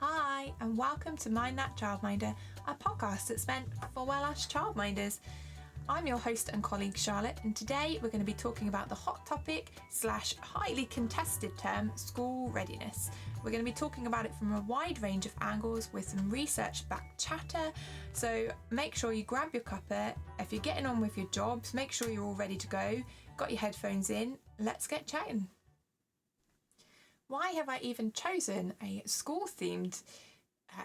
Hi, and welcome to Mind That Childminder, a podcast that's meant for well-ass childminders. I'm your host and colleague Charlotte, and today we're going to be talking about the hot topic / highly contested term, school readiness. We're going to be talking about it from a wide range of angles with some research-backed chatter, so make sure you grab your cuppa. If you're getting on with your jobs, make sure you're all ready to go, got your headphones in, let's get chatting. Why have I even chosen a school-themed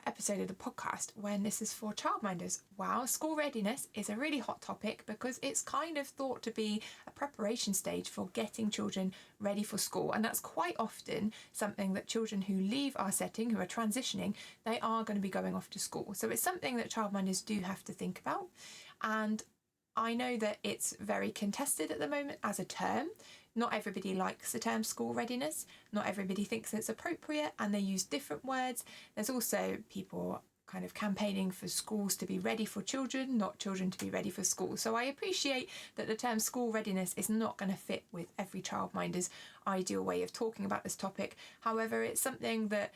episode of the podcast when this is for childminders? Well, school readiness is a really hot topic because it's kind of thought to be a preparation stage for getting children ready for school, and that's quite often something that children who leave our setting, who are transitioning, they are going to be going off to school. So it's something that childminders do have to think about, and I know that it's very contested at the moment as a term. Not everybody likes the term school readiness. Not everybody thinks it's appropriate, and they use different words. There's also people kind of campaigning for schools to be ready for children, not children to be ready for school. So I appreciate that the term school readiness is not going to fit with every childminder's ideal way of talking about this topic. However, it's something that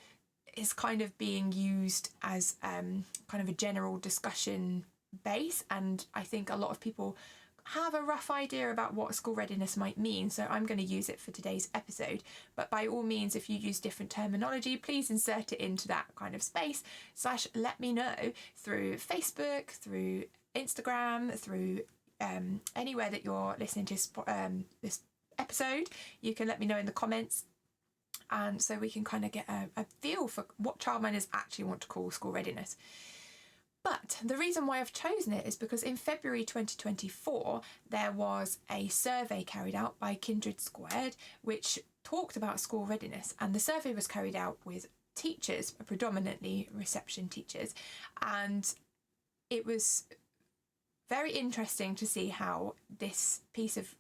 is kind of being used as kind of a general discussion base, and I think a lot of people have a rough idea about what school readiness might mean, so I'm going to use it for today's episode. But by all means, if you use different terminology, please insert it into that kind of space / let me know through Facebook, through Instagram, through anywhere that you're listening to this episode. You can let me know in the comments, and so we can kind of get a feel for what childminders actually want to call school readiness. But the reason why I've chosen it is because in February 2024, there was a survey carried out by Kindred Squared, which talked about school readiness. And the survey was carried out with teachers, predominantly reception teachers. And it was very interesting to see how this piece of,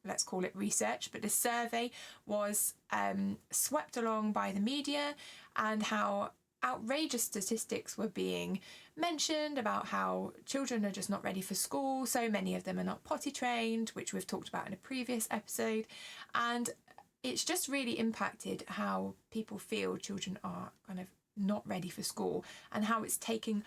let's call it research, but the survey was swept along by the media, and how outrageous statistics were being mentioned about how children are just not ready for school. So many of them are not potty trained, which we've talked about in a previous episode. And it's just really impacted how people feel children are kind of not ready for school, and how it's taking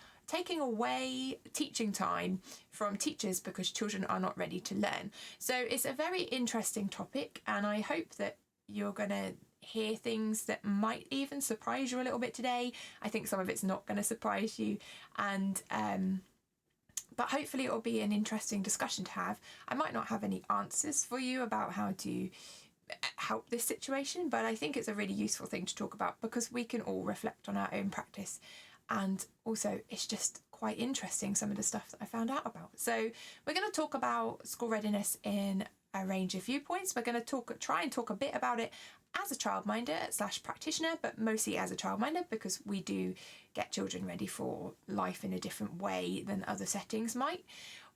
away teaching time from teachers because children are not ready to learn. So it's a very interesting topic, and I hope that you're going to hear things that might even surprise you a little bit today. I think some of it's not going to surprise you, and but hopefully it'll be an interesting discussion to have. I might not have any answers for you about how to help this situation, but I think it's a really useful thing to talk about because we can all reflect on our own practice, and also it's just quite interesting, some of the stuff that I found out about. So we're going to talk about school readiness in a range of viewpoints. We're going to try and talk a bit about it as a childminder / practitioner, but mostly as a childminder because we do get children ready for life in a different way than other settings might.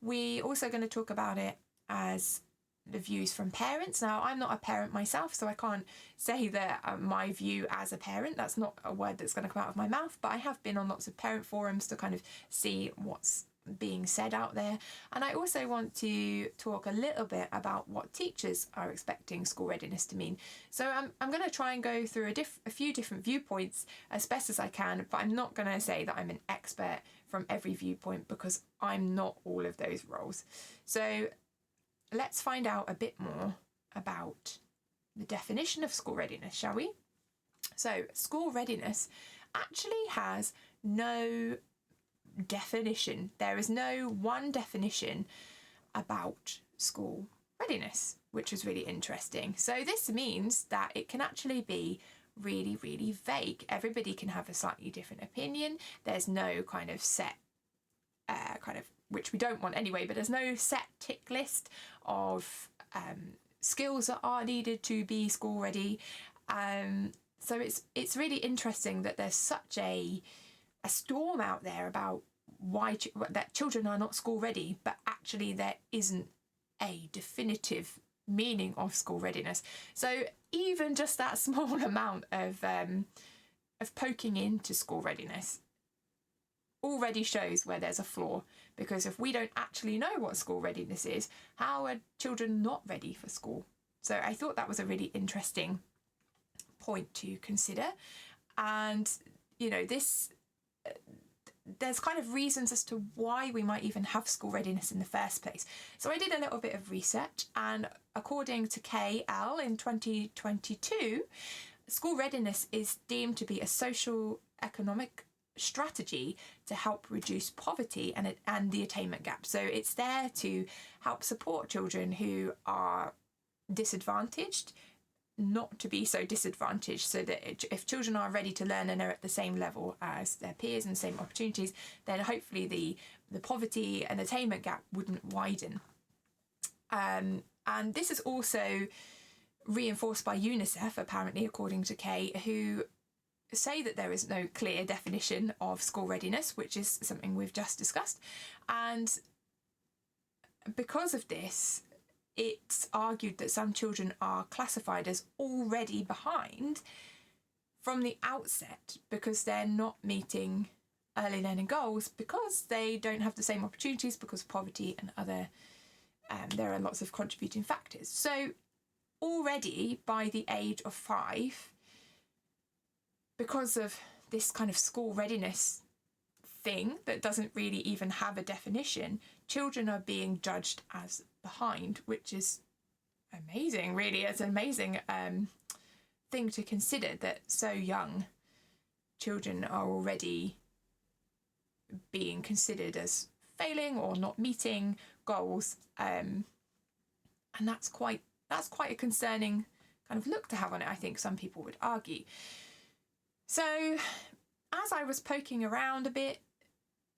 We're also going to talk about it as the views from parents. Now, I'm not a parent myself, so I can't say that my view as a parent, that's not a word that's going to come out of my mouth, but I have been on lots of parent forums to kind of see what's being said out there. And I also want to talk a little bit about what teachers are expecting school readiness to mean. So I'm going to try and go through a few different viewpoints as best as I can, but I'm not going to say that I'm an expert from every viewpoint because I'm not all of those roles. So let's find out a bit more about the definition of school readiness, shall we? So school readiness actually has no definition. There is no one definition about school readiness, which is really interesting. So this means that it can actually be really, really vague. Everybody can have a slightly different opinion. There's no kind of set which we don't want anyway, but there's no set tick list of skills that are needed to be school ready. So it's really interesting that there's such a storm out there about why that children are not school ready, but actually there isn't a definitive meaning of school readiness. So even just that small amount of poking into school readiness already shows where there's a flaw, because if we don't actually know what school readiness is, how are children not ready for school? So I thought that was a really interesting point to consider. And there's kind of reasons as to why we might even have school readiness in the first place. So I did a little bit of research, and according to KL in 2022, school readiness is deemed to be a social economic strategy to help reduce poverty and the attainment gap. So it's there to help support children who are disadvantaged not to be so disadvantaged, so that if children are ready to learn and are at the same level as their peers and same opportunities, then hopefully the poverty and attainment gap wouldn't widen. And this is also reinforced by UNICEF, apparently, according to Kay, who say that there is no clear definition of school readiness, which is something we've just discussed. And because of this, it's argued that some children are classified as already behind from the outset because they're not meeting early learning goals, because they don't have the same opportunities because of poverty and other, there are lots of contributing factors. So already by the age of 5, because of this kind of school readiness thing that doesn't really even have a definition, children are being judged as behind, which is amazing, really. It's an amazing thing to consider, that so young children are already being considered as failing or not meeting goals, and that's quite a concerning kind of look to have on it, I think some people would argue. So as I was poking around a bit,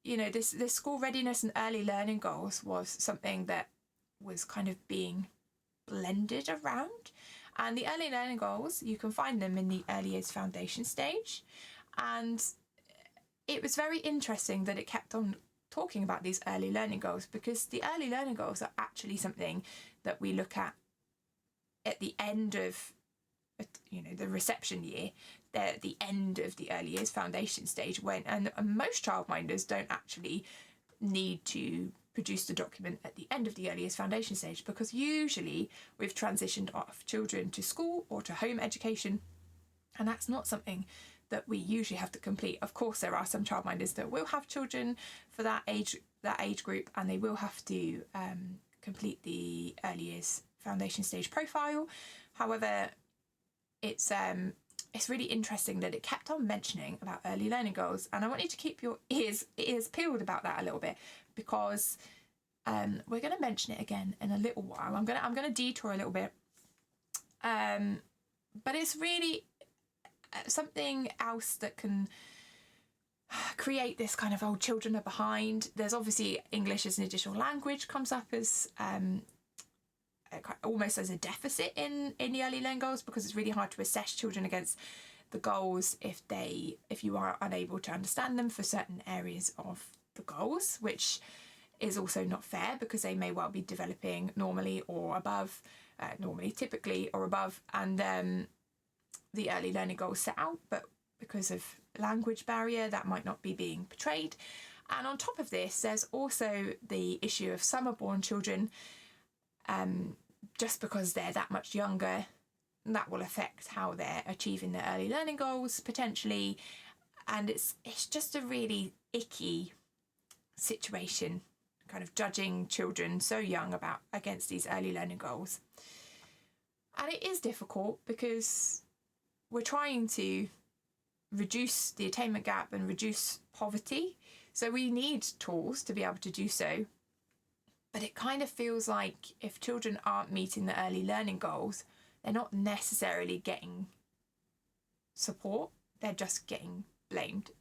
this school readiness and early learning goals was something that was kind of being blended around. And the early learning goals, you can find them in the early years foundation stage. And it was very interesting that it kept on talking about these early learning goals, because the early learning goals are actually something that we look at the end of the reception year. They're at the end of the early years foundation stage, and most childminders don't actually need to produce the document at the end of the early years foundation stage, because usually we've transitioned off children to school or to home education, and that's not something that we usually have to complete. Of course, there are some childminders that will have children for that age group, and they will have to complete the early years foundation stage profile. However, it's really interesting that it kept on mentioning about early learning goals, and I want you to keep your ears peeled about that a little bit, because we're going to mention it again in a little while. I'm going to detour a little bit, but it's really something else that can create this kind of, children are behind. There's obviously English as an additional language comes up as almost as a deficit in the early learning goals, because it's really hard to assess children against the goals if you are unable to understand them for certain areas of the goals, which is also not fair, because they may well be developing normally or above, typically or above, and the early learning goals set out, but because of language barrier, that might not be being portrayed. And on top of this, there's also the issue of summer-born children. Just because they're that much younger, that will affect how they're achieving their early learning goals potentially, and it's just a really icky situation, kind of judging children so young against these early learning goals. And it is difficult because we're trying to reduce the attainment gap and reduce poverty, so we need tools to be able to do so. But it kind of feels like if children aren't meeting the early learning goals, they're not necessarily getting support, they're just getting blamed.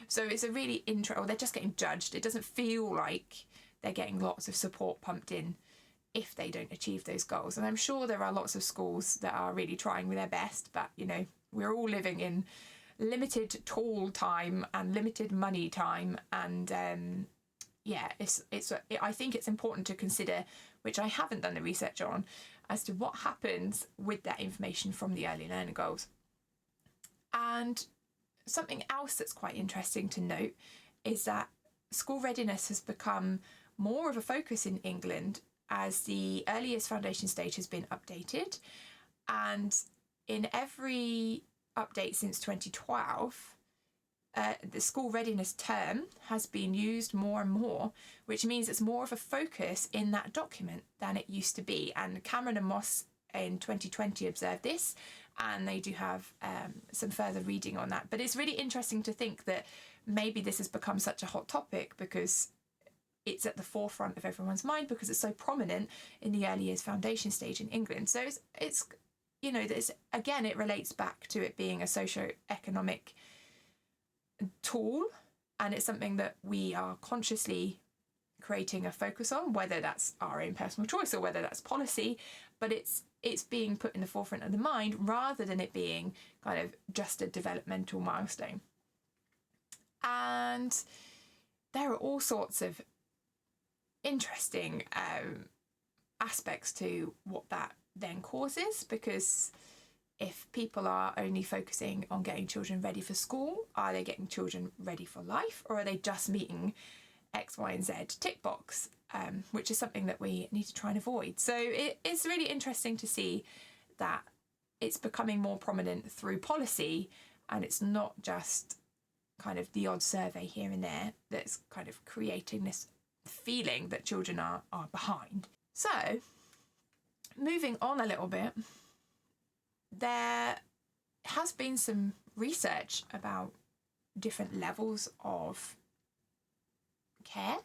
So it's a really or they're just getting judged. It doesn't feel like they're getting lots of support pumped in if they don't achieve those goals. And I'm sure there are lots of schools that are really trying with their best, but we're all living in limited tool time and limited money time, and I think it's important to consider, which I haven't done the research on, as to what happens with that information from the early learning goals. And something else that's quite interesting to note is that school readiness has become more of a focus in England as the early years foundation stage has been updated, and in every update since 2012, the school readiness term has been used more and more, which means it's more of a focus in that document than it used to be. And Cameron and Moss in 2020 observed this, and they do have some further reading on that. But it's really interesting to think that maybe this has become such a hot topic because it's at the forefront of everyone's mind, because it's so prominent in the early years foundation stage in England. So it's you know, this again, it relates back to it being a socio-economic tool, and it's something that we are consciously creating a focus on, whether that's our own personal choice or whether that's policy, but it's being put in the forefront of the mind rather than it being kind of just a developmental milestone. And there are all sorts of interesting aspects to what that then causes, because if people are only focusing on getting children ready for school, are they getting children ready for life, or are they just meeting X, Y, and Z tick box, which is something that we need to try and avoid. So it's really interesting to see that it's becoming more prominent through policy, and it's not just kind of the odd survey here and there that's kind of creating this feeling that children are behind. So moving on a little bit, there has been some research about different levels of care,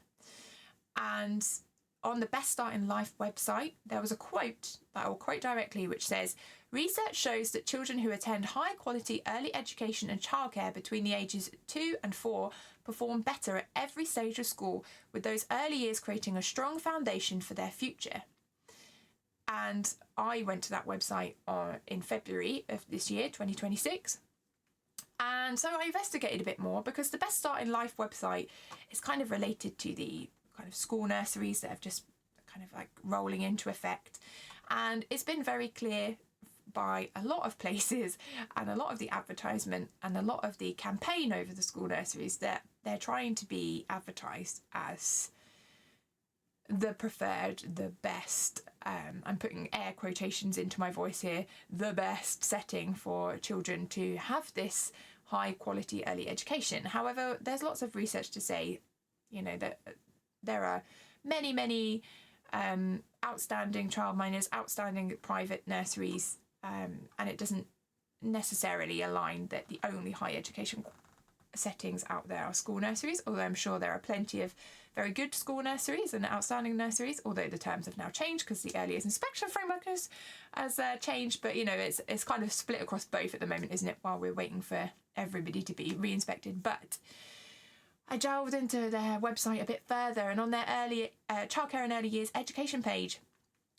and on the Best Start in Life website there was a quote that I will quote directly, which says, "Research shows that children who attend high quality early education and childcare between the ages 2 and 4 perform better at every stage of school, with those early years creating a strong foundation for their future." And I went to that website in February of this year, 2026. And so I investigated a bit more, because the Best Start in Life website is kind of related to the kind of school nurseries that have just kind of like rolling into effect. And it's been very clear by a lot of places and a lot of the advertisement and a lot of the campaign over the school nurseries that they're trying to be advertised as the preferred, the best, I'm putting air quotations into my voice here, the best setting for children to have this high quality early education. However, there's lots of research to say, you know, that there are many outstanding childminders, outstanding private nurseries, and it doesn't necessarily align that the only high education settings out there are school nurseries, although I'm sure there are plenty of very good school nurseries and outstanding nurseries, although the terms have now changed because the early years inspection framework has changed. But, you know, it's kind of split across both at the moment, isn't it, while we're waiting for everybody to be re-inspected. But I delved into their website a bit further, and on their early childcare and early years education page,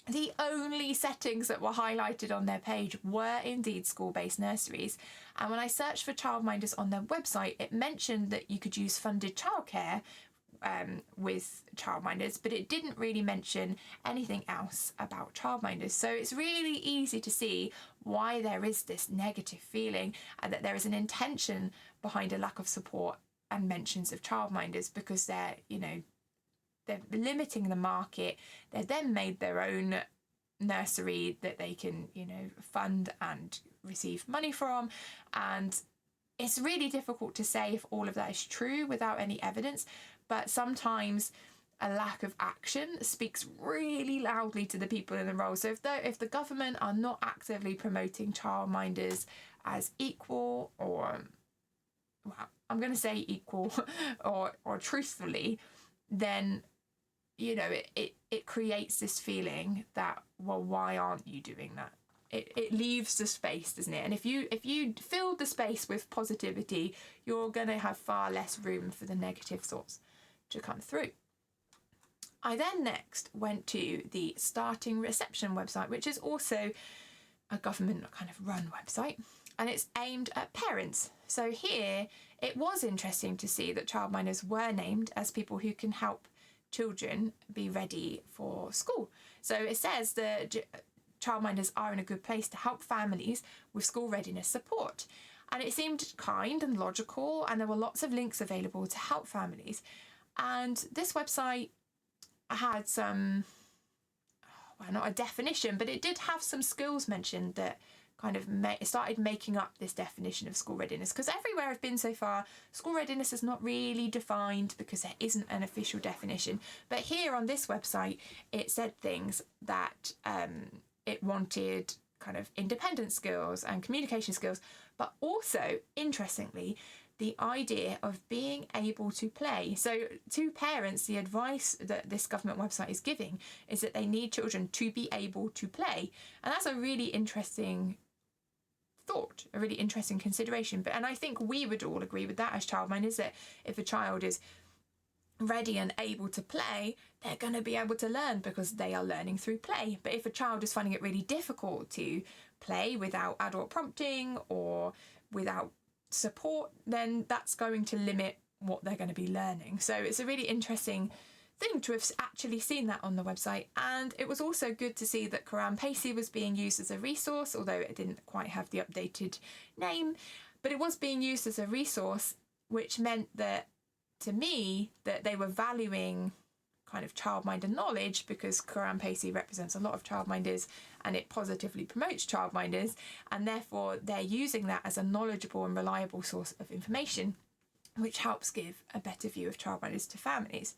the only settings that were highlighted on their page were indeed school-based nurseries. And when I searched for childminders on their website, it mentioned that you could use funded childcare with childminders, but it didn't really mention anything else about childminders. So it's really easy to see why there is this negative feeling, and that there is an intention behind a lack of support and mentions of childminders, because they're limiting the market. They've then made their own nursery that they can, fund and receive money from. And it's really difficult to say if all of that is true without any evidence. But sometimes a lack of action speaks really loudly to the people in the role. So if the government are not actively promoting childminders as equal, or, well, I'm going to say equal or truthfully, then it creates this feeling that, well, why aren't you doing that? It leaves the space, doesn't it? And if you fill the space with positivity, you're going to have far less room for the negative thoughts to come through. I then next went to the Starting Reception website, which is also a government kind of run website, and it's aimed at parents. So here it was interesting to see that childminders were named as people who can help children be ready for school. So it says that childminders are in a good place to help families with school readiness support. And it seemed kind and logical, and there were lots of links available to help families. And this website had some, well, not a definition, but it did have some skills mentioned that kind of started making up this definition of school readiness, because everywhere I've been so far, school readiness is not really defined because there isn't an official definition. But here on this website, it said things that it wanted kind of independent skills and communication skills, but also, interestingly, the idea of being able to play. So to parents, the advice that this government website is giving is that they need children to be able to play. And that's a really interesting thought, a really interesting consideration. And I think we would all agree with that as childminders, that if a child is ready and able to play, they're going to be able to learn because they are learning through play. But if a child is finding it really difficult to play without adult prompting or without support, then that's going to limit what they're going to be learning. So it's a really interesting thing to have actually seen that on the website. And it was also good to see that Quran Pacey was being used as a resource, although it didn't quite have the updated name, but it was being used as a resource, which meant that, to me, that they were valuing kind of childminder knowledge, because Quran Pacey represents a lot of childminders and it positively promotes childminders, and therefore they're using that as a knowledgeable and reliable source of information, which helps give a better view of childminders to families.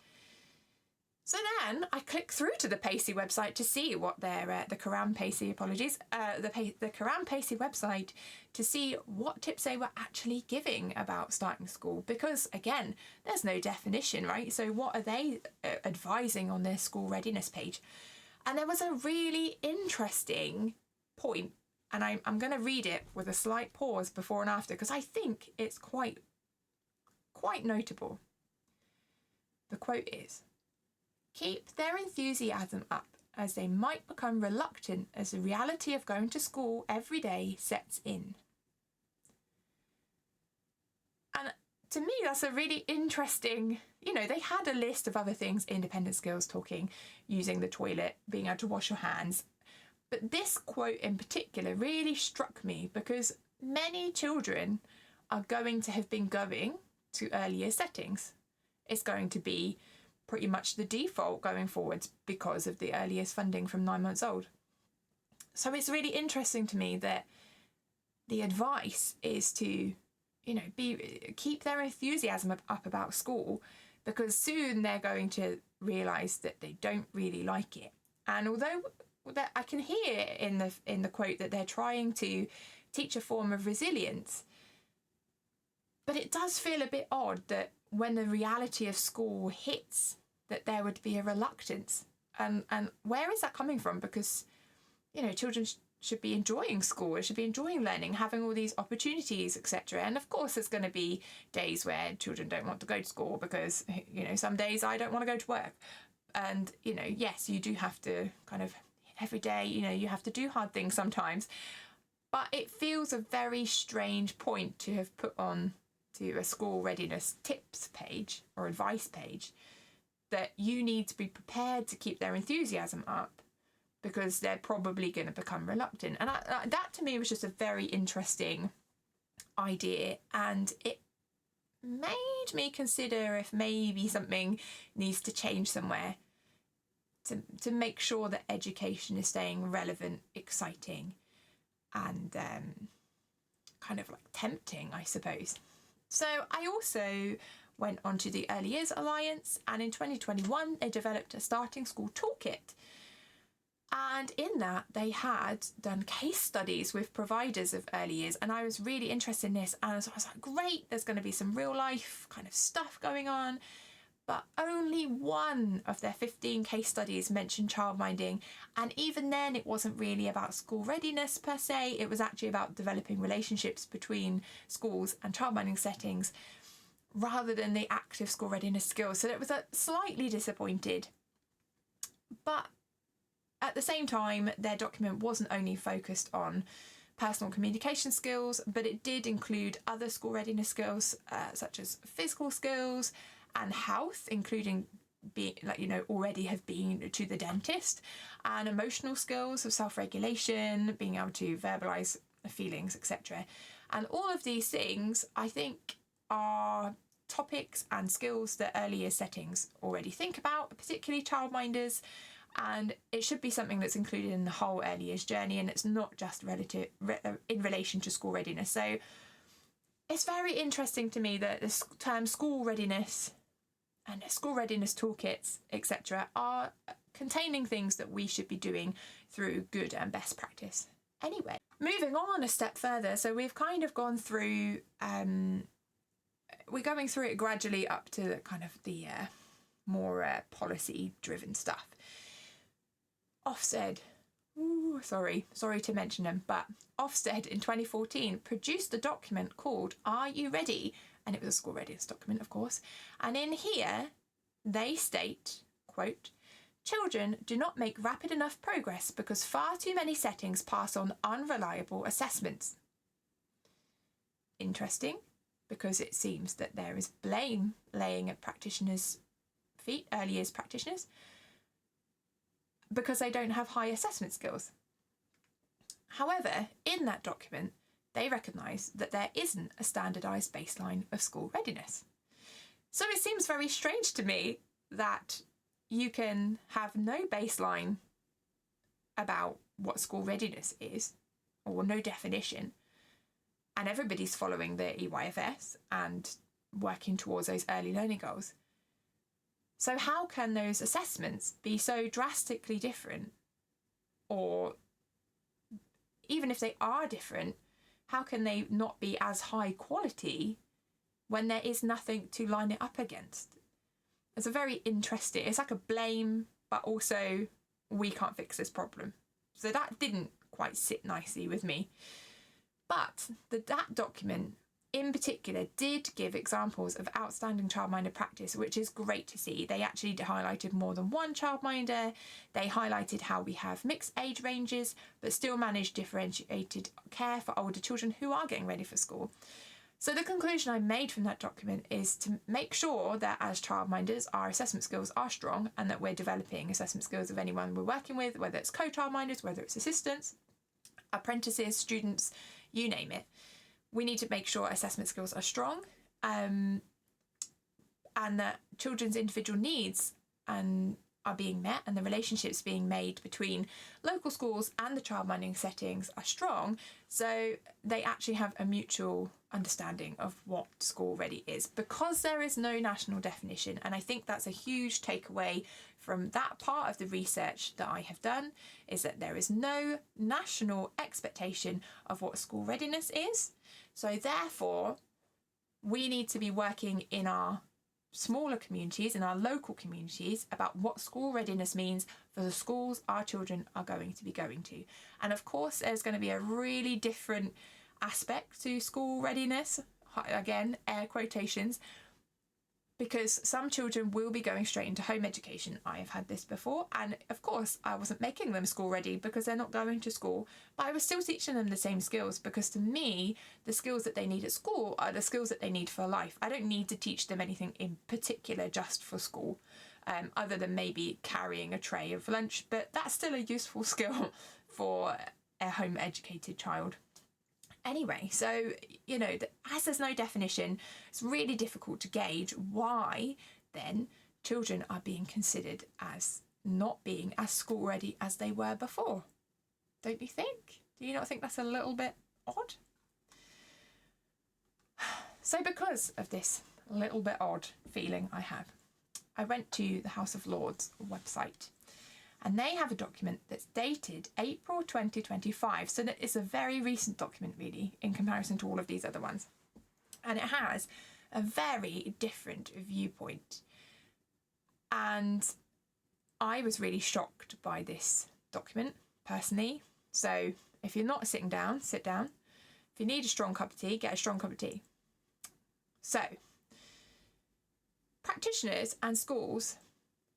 So then I clicked through to the Pacey website to see what their the Quran Pacey the Quran Pacey website, to see what tips they were actually giving about starting school, because again, there's no definition, right? So what are they advising on their school readiness page? And there was a really interesting point, and I'm going to read it with a slight pause before and after, because I think it's quite notable. The quote is, "Keep their enthusiasm up, as they might become reluctant as the reality of going to school every day sets in." And to me, that's a really interesting, they had a list of other things: independent skills, talking, using the toilet, being able to wash your hands. But this quote in particular really struck me, because many children are going to have been going to earlier settings. It's going to be pretty much the default going forwards because of the earliest funding from 9 months old. So it's really interesting to me that the advice is to, keep their enthusiasm up about school, because soon they're going to realise that they don't really like it. And although I can hear in the quote that they're trying to teach a form of resilience, but it does feel a bit odd that when the reality of school hits, that there would be a reluctance. And where is that coming from? Because, children should be enjoying school, they should be enjoying learning, having all these opportunities, etc. And of course, there's going to be days where children don't want to go to school because, some days I don't want to go to work. And, yes, you do have to kind of every day, you have to do hard things sometimes. But it feels a very strange point to have put on to a school readiness tips page or advice page, that you need to be prepared to keep their enthusiasm up because they're probably going to become reluctant. And that to me was just a very interesting idea, and it made me consider if maybe something needs to change somewhere to make sure that education is staying relevant, exciting, and kind of like tempting, I suppose. So I also went on to the Early Years Alliance, and in 2021 they developed a starting school toolkit. And in that they had done case studies with providers of early years, and I was really interested in this, and so I was like, great, there's going to be some real life kind of stuff going on. But only one of their 15 case studies mentioned childminding, and even then it wasn't really about school readiness per se, it was actually about developing relationships between schools and childminding settings rather than the active school readiness skills. So it was slightly disappointed. But at the same time, their document wasn't only focused on personal communication skills, but it did include other school readiness skills such as physical skills and health, including being already have been to the dentist, and emotional skills of self-regulation, being able to verbalise feelings, etc. And all of these things, I think, are topics and skills that early year settings already think about, particularly childminders. and it should be something that's included in the whole early years journey, and it's not just in relation to school readiness. So it's very interesting to me that the term school readiness and school readiness toolkits, etc., are containing things that we should be doing through good and best practice. Anyway, moving on a step further, so we've kind of gone through, we're going through it gradually up to kind of the more policy-driven stuff. Ofsted, sorry to mention them, but Ofsted in 2014 produced a document called Are You Ready? And it was a school readiness document, of course. And in here, they state, quote, children do not make rapid enough progress because far too many settings pass on unreliable assessments. Interesting, because it seems that there is blame laying at practitioners' feet, early years practitioners, because they don't have high assessment skills. However, in that document, they recognise that there isn't a standardised baseline of school readiness. So it seems very strange to me that you can have no baseline about what school readiness is, or no definition, and everybody's following the EYFS and working towards those early learning goals. So how can those assessments be so drastically different? Or even if they are different, how can they not be as high quality when there is nothing to line it up against? It's a very interesting, it's like a blame, but also we can't fix this problem. So that didn't quite sit nicely with me. But that document in particular did give examples of outstanding childminder practice, which is great to see. They actually highlighted more than one childminder. They highlighted how we have mixed age ranges, but still manage differentiated care for older children who are getting ready for school. So the conclusion I made from that document is to make sure that as childminders, our assessment skills are strong and that we're developing assessment skills of anyone we're working with, whether it's co-childminders, whether it's assistants, apprentices, students, you name it. We need to make sure assessment skills are strong, and that children's individual needs are being met, and the relationships being made between local schools and the childminding settings are strong, so they actually have a mutual understanding of what school ready is, because there is no national definition. And I think that's a huge takeaway from that part of the research that I have done, is that there is no national expectation of what school readiness is. So therefore, we need to be working in our smaller communities, in our local communities, about what school readiness means for the schools our children are going to be going to. And of course, there's going to be a really different aspect to school readiness, again, air quotations, because some children will be going straight into home education. I have had this before, and of course I wasn't making them school ready because they're not going to school, but I was still teaching them the same skills, because to me the skills that they need at school are the skills that they need for life. I don't need to teach them anything in particular just for school, other than maybe carrying a tray of lunch, but that's still a useful skill for a home educated child. Anyway, so, as there's no definition, it's really difficult to gauge why then children are being considered as not being as school ready as they were before. Don't you think? Do you not think that's a little bit odd? So because of this little bit odd feeling I have, I went to the House of Lords website, and they have a document that's dated April 2025. So it's a very recent document, really, in comparison to all of these other ones. And it has a very different viewpoint. And I was really shocked by this document, personally. So if you're not sitting down, sit down. If you need a strong cup of tea, get a strong cup of tea. So, practitioners and schools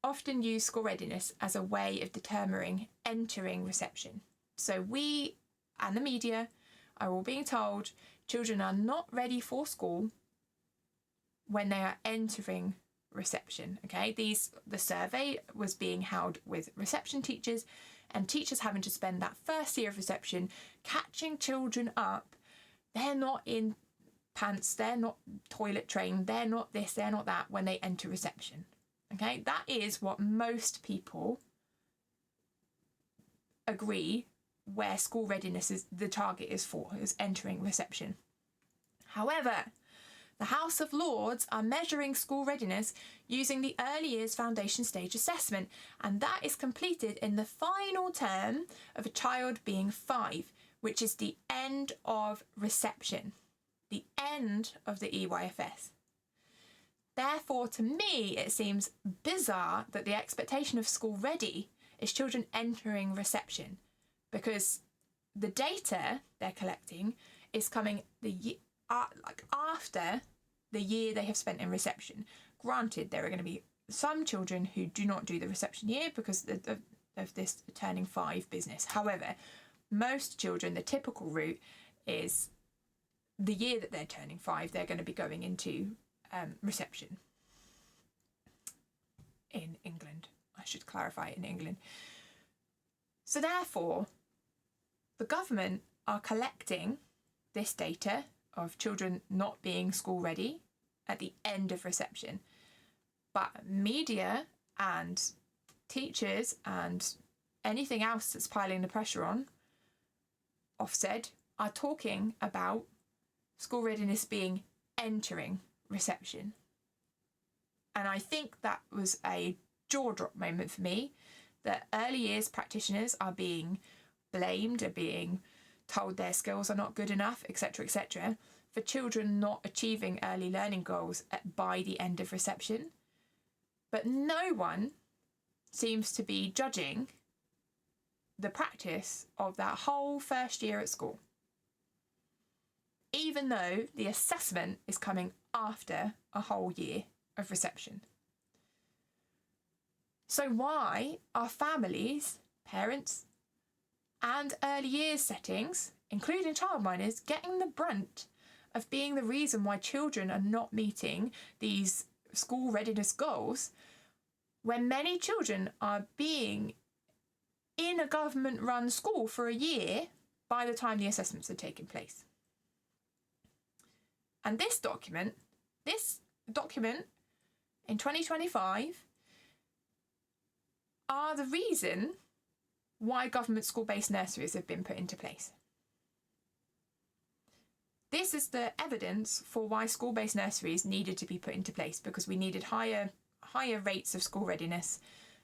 often use school readiness as a way of determining entering reception. So we and the media are all being told children are not ready for school when they are entering reception. Okay, the survey was being held with reception teachers, and teachers having to spend that first year of reception catching children up. They're not in pants, they're not toilet trained, they're not this, they're not that when they enter reception. Okay, that is what most people agree where school readiness is the target is entering reception. However, the House of Lords are measuring school readiness using the early years foundation stage assessment, and that is completed in the final term of a child being 5, which is the end of reception, the end of the EYFS. Therefore, to me, it seems bizarre that the expectation of school ready is children entering reception, because the data they're collecting is coming after the year they have spent in reception. Granted, there are going to be some children who do not do the reception year because of this turning 5 business. However, most children, the typical route is the year that they're turning 5, they're going to be going into reception. In England, I should clarify, in England. So therefore, the government are collecting this data of children not being school ready at the end of reception. But media and teachers and anything else that's piling the pressure on Ofsted are talking about school readiness being entering reception. And I think that was a jaw drop moment for me, that early years practitioners are being blamed, are being told their skills are not good enough, etc., for children not achieving early learning goals by the end of reception. But no one seems to be judging the practice of that whole first year at school, even though the assessment is coming after a whole year of reception. So why are families, parents, and early years settings, including childminders, getting the brunt of being the reason why children are not meeting these school readiness goals, when many children are being in a government-run school for a year by the time the assessments are taking place? And this document in 2025 are the reason why government school-based nurseries have been put into place. This is the evidence for why school-based nurseries needed to be put into place, because we needed higher rates of school readiness,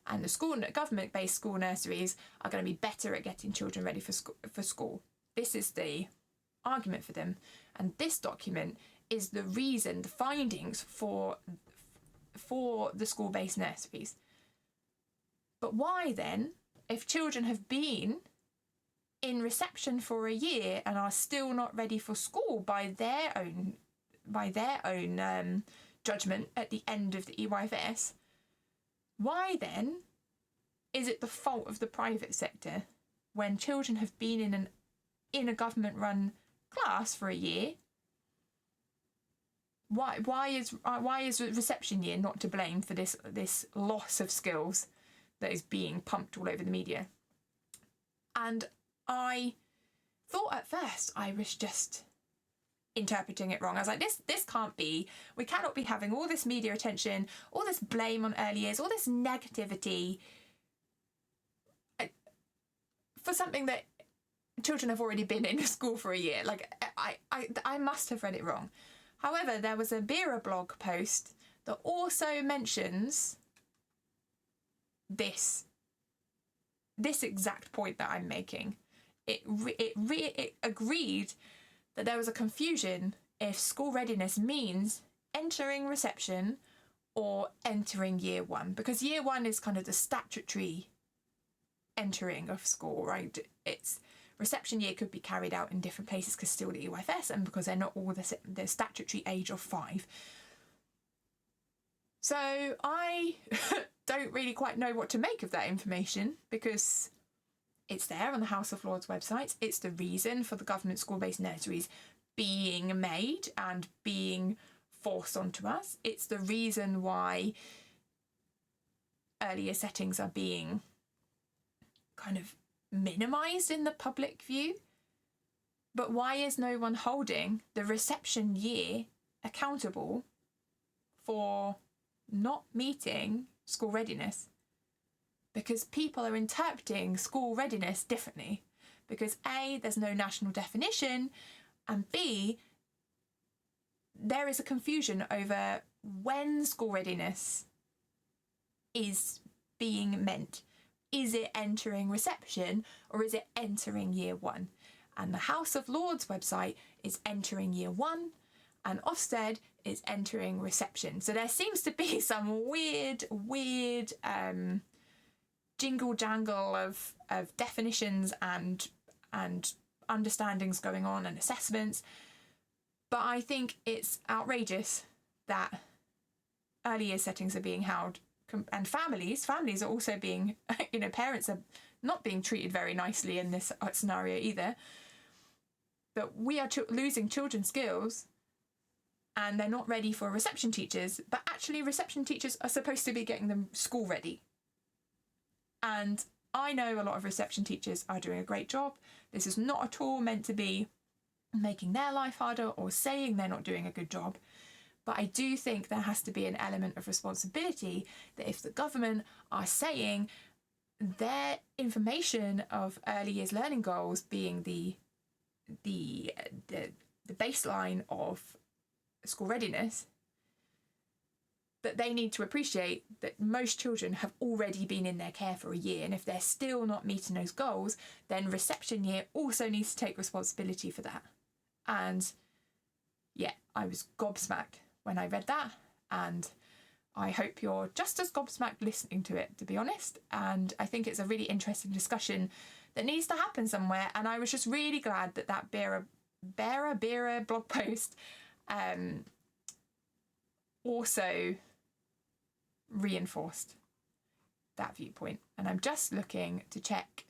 and the government-based school nurseries are going to be better at getting children ready for school. This is the argument for them, and this document is the reason, the findings for the school-based nurseries. But why then, if children have been in reception for a year and are still not ready for school by their own judgment at the end of the EYFS, why then is it the fault of the private sector when children have been in a government-run class for a year? Why is reception year not to blame for this loss of skills that is being pumped all over the media? And I thought at first I was just interpreting it wrong. I was like, this can't be. We cannot be having all this media attention, all this blame on early years, all this negativity for something that children have already been in school for a year. Like, I must have read it wrong. However, there was a Vera blog post that also mentions this exact point that I'm making. It agreed that there was a confusion if school readiness means entering reception or entering year 1, because year 1 is kind of the statutory entering of school, right? It's reception year could be carried out in different places because still the EYFS, and because they're not all the statutory age of 5. So I don't really quite know what to make of that information, because it's there on the House of Lords website. It's the reason for the government school-based nurseries being made and being forced onto us. It's the reason why earlier settings are being kind of minimised in the public view. But why is no one holding the reception year accountable for not meeting school readiness? because people are interpreting school readiness differently. Because A, there's no national definition, and B, there is a confusion over when school readiness is being meant. Is it entering reception or is it entering year one? And the House of Lords website is entering year one, and Ofsted is entering reception. So there seems to be some weird jingle jangle of definitions and understandings going on and assessments. But I think it's outrageous that early year settings are being held, and families are also being, parents are not being treated very nicely in this scenario either. That we are losing children's skills, and they're not ready for reception teachers, but actually reception teachers are supposed to be getting them school ready. And I know a lot of reception teachers are doing a great job. This is not at all meant to be making their life harder or saying they're not doing a good job. But I do think there has to be an element of responsibility that if the government are saying their information of early years learning goals being the baseline of school readiness, that they need to appreciate that most children have already been in their care for a year, and if they're still not meeting those goals, then reception year also needs to take responsibility for that. And yeah, I was gobsmacked when I read that, and I hope you're just as gobsmacked listening to it, to be honest. And I think it's a really interesting discussion that needs to happen somewhere, and I was just really glad that Bearer blog post also reinforced that viewpoint. And I'm just looking to check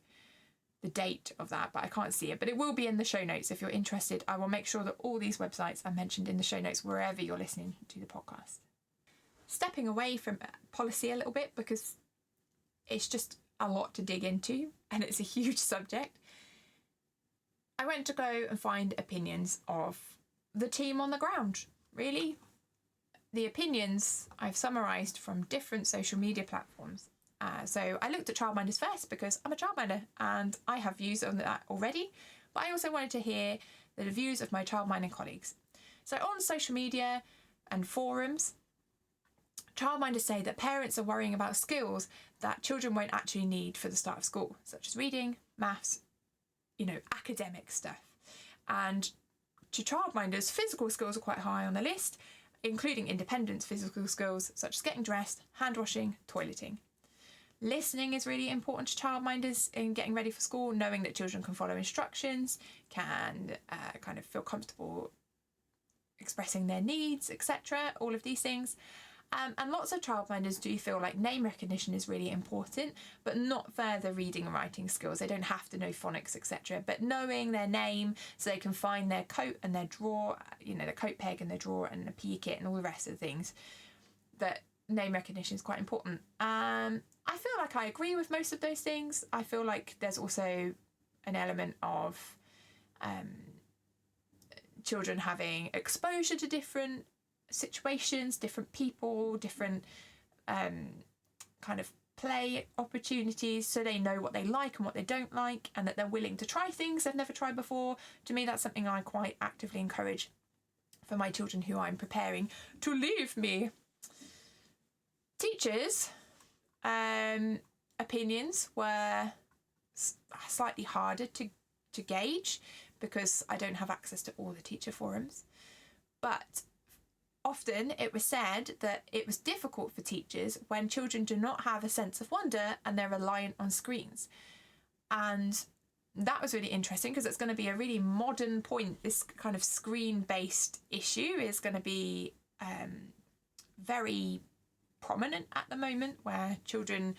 the date of that, but I can't see it. But it will be in the show notes if you're interested. I will make sure that all these websites are mentioned in the show notes wherever you're listening to the podcast. Stepping away from policy a little bit, because it's just a lot to dig into and it's a huge subject, I went to go and find opinions of the team on the ground, really. The opinions I've summarised from different social media platforms. So I looked at Childminders first because I'm a childminder and I have views on that already, but I also wanted to hear the views of my childminding colleagues. So on social media and forums, childminders say that parents are worrying about skills that children won't actually need for the start of school, such as reading, maths, academic stuff. And to childminders, physical skills are quite high on the list, including independence physical skills such as getting dressed, hand washing, toileting. Listening is really important to childminders in getting ready for school, knowing that children can follow instructions, can kind of feel comfortable expressing their needs, etc. All of these things. And lots of childminders do feel like name recognition is really important, but not further reading and writing skills. They don't have to know phonics, etc. But knowing their name so they can find their coat and their drawer, the coat peg and their drawer and the PE kit and all the rest of the things, that name recognition is quite important. I feel like I agree with most of those things. I feel like there's also an element of children having exposure to different situations, different people, different kind of play opportunities, so they know what they like and what they don't like, and that they're willing to try things they've never tried before. To me, that's something I quite actively encourage for my children who I'm preparing to leave me. Teachers' opinions were slightly harder to gauge because I don't have access to all the teacher forums, but often it was said that it was difficult for teachers when children do not have a sense of wonder and they're reliant on screens. And that was really interesting because it's going to be a really modern point. This kind of screen-based issue is going to be very prominent at the moment, where children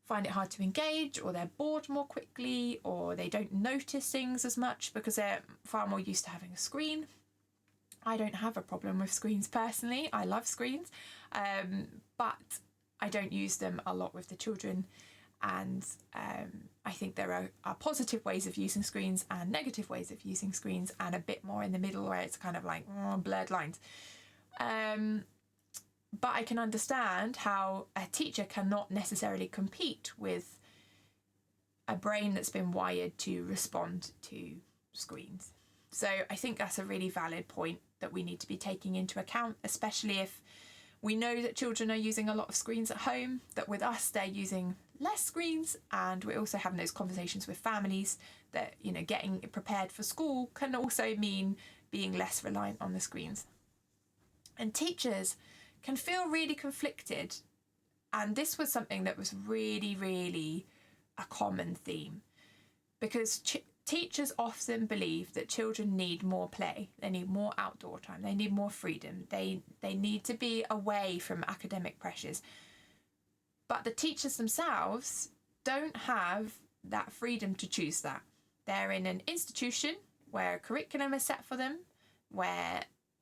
find it hard to engage, or they're bored more quickly, or they don't notice things as much because they're far more used to having a screen. I don't have a problem with screens personally. I love screens, but I don't use them a lot with the children. And I think there are positive ways of using screens and negative ways of using screens, and a bit more in the middle where it's kind of like blurred lines. But I can understand how a teacher cannot necessarily compete with a brain that's been wired to respond to screens. So I think that's a really valid point that we need to be taking into account, especially if we know that children are using a lot of screens at home, that with us they're using less screens, and we're also having those conversations with families that, you know, getting prepared for school can also mean being less reliant on the screens. And teachers can feel really conflicted, and this was something that was really a common theme, because teachers often believe that children need more play, they need more outdoor time, they need more freedom, they need to be away from academic pressures. But the teachers themselves don't have that freedom to choose that. They're in an institution where a curriculum is set for them, where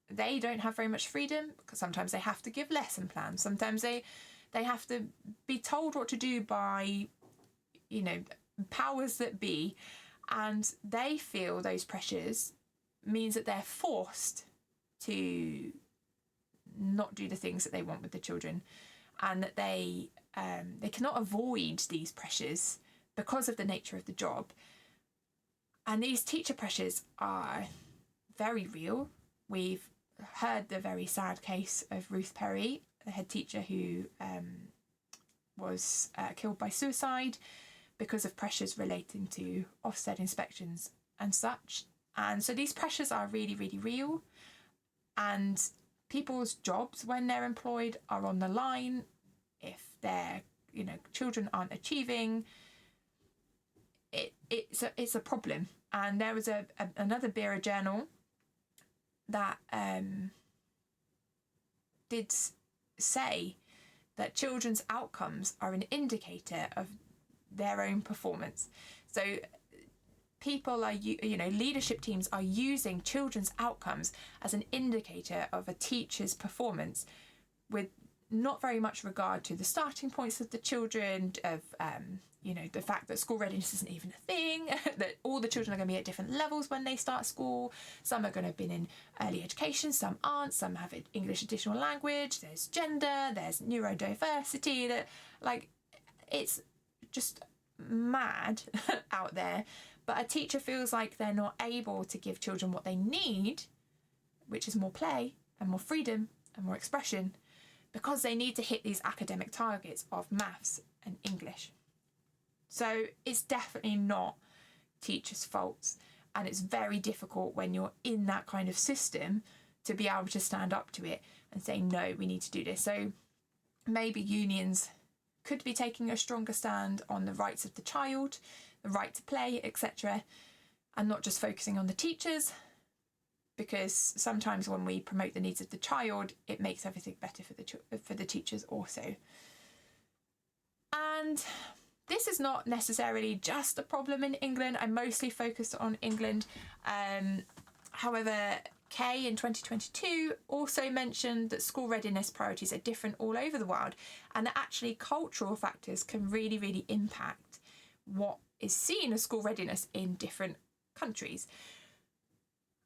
they don't have very much freedom, because sometimes they have to give lesson plans, sometimes they have to be told what to do by, you know, powers that be, and they feel those pressures means that they're forced to not do the things that they want with the children, and that they cannot avoid these pressures because of the nature of the job. And these teacher pressures are very real. We've heard the very sad case of Ruth Perry, the head teacher who was killed by suicide because of pressures relating to Ofsted inspections and such. And so these pressures are really real, and people's jobs when they're employed are on the line. If their, you know, children aren't achieving, it's a problem. And there was another Bureau journal that did say that children's outcomes are an indicator of their own performance. So people are, you know, leadership teams are using children's outcomes as an indicator of a teacher's performance, with not very much regard to the starting points of the children, of you know, the fact that school readiness isn't even a thing, that all the children are going to be at different levels when they start school. Some are going to have been in early education, some aren't, some have English additional language, there's gender, there's neurodiversity, that, like, it's just mad out there. But a teacher feels like they're not able to give children what they need, which is more play and more freedom and more expression, because they need to hit these academic targets of maths and English. So it's definitely not teachers' faults, and it's very difficult when you're in that kind of system to be able to stand up to it and say, no, we need to do this. So maybe unions could be taking a stronger stand on the rights of the child, the right to play, etc., and not just focusing on the teachers, because sometimes when we promote the needs of the child, it makes everything better for the teachers also. And this is not necessarily just a problem in England. I'm mostly focused on England. However, Kay in 2022 also mentioned that school readiness priorities are different all over the world, and that actually cultural factors can really impact what is seen as school readiness in different countries.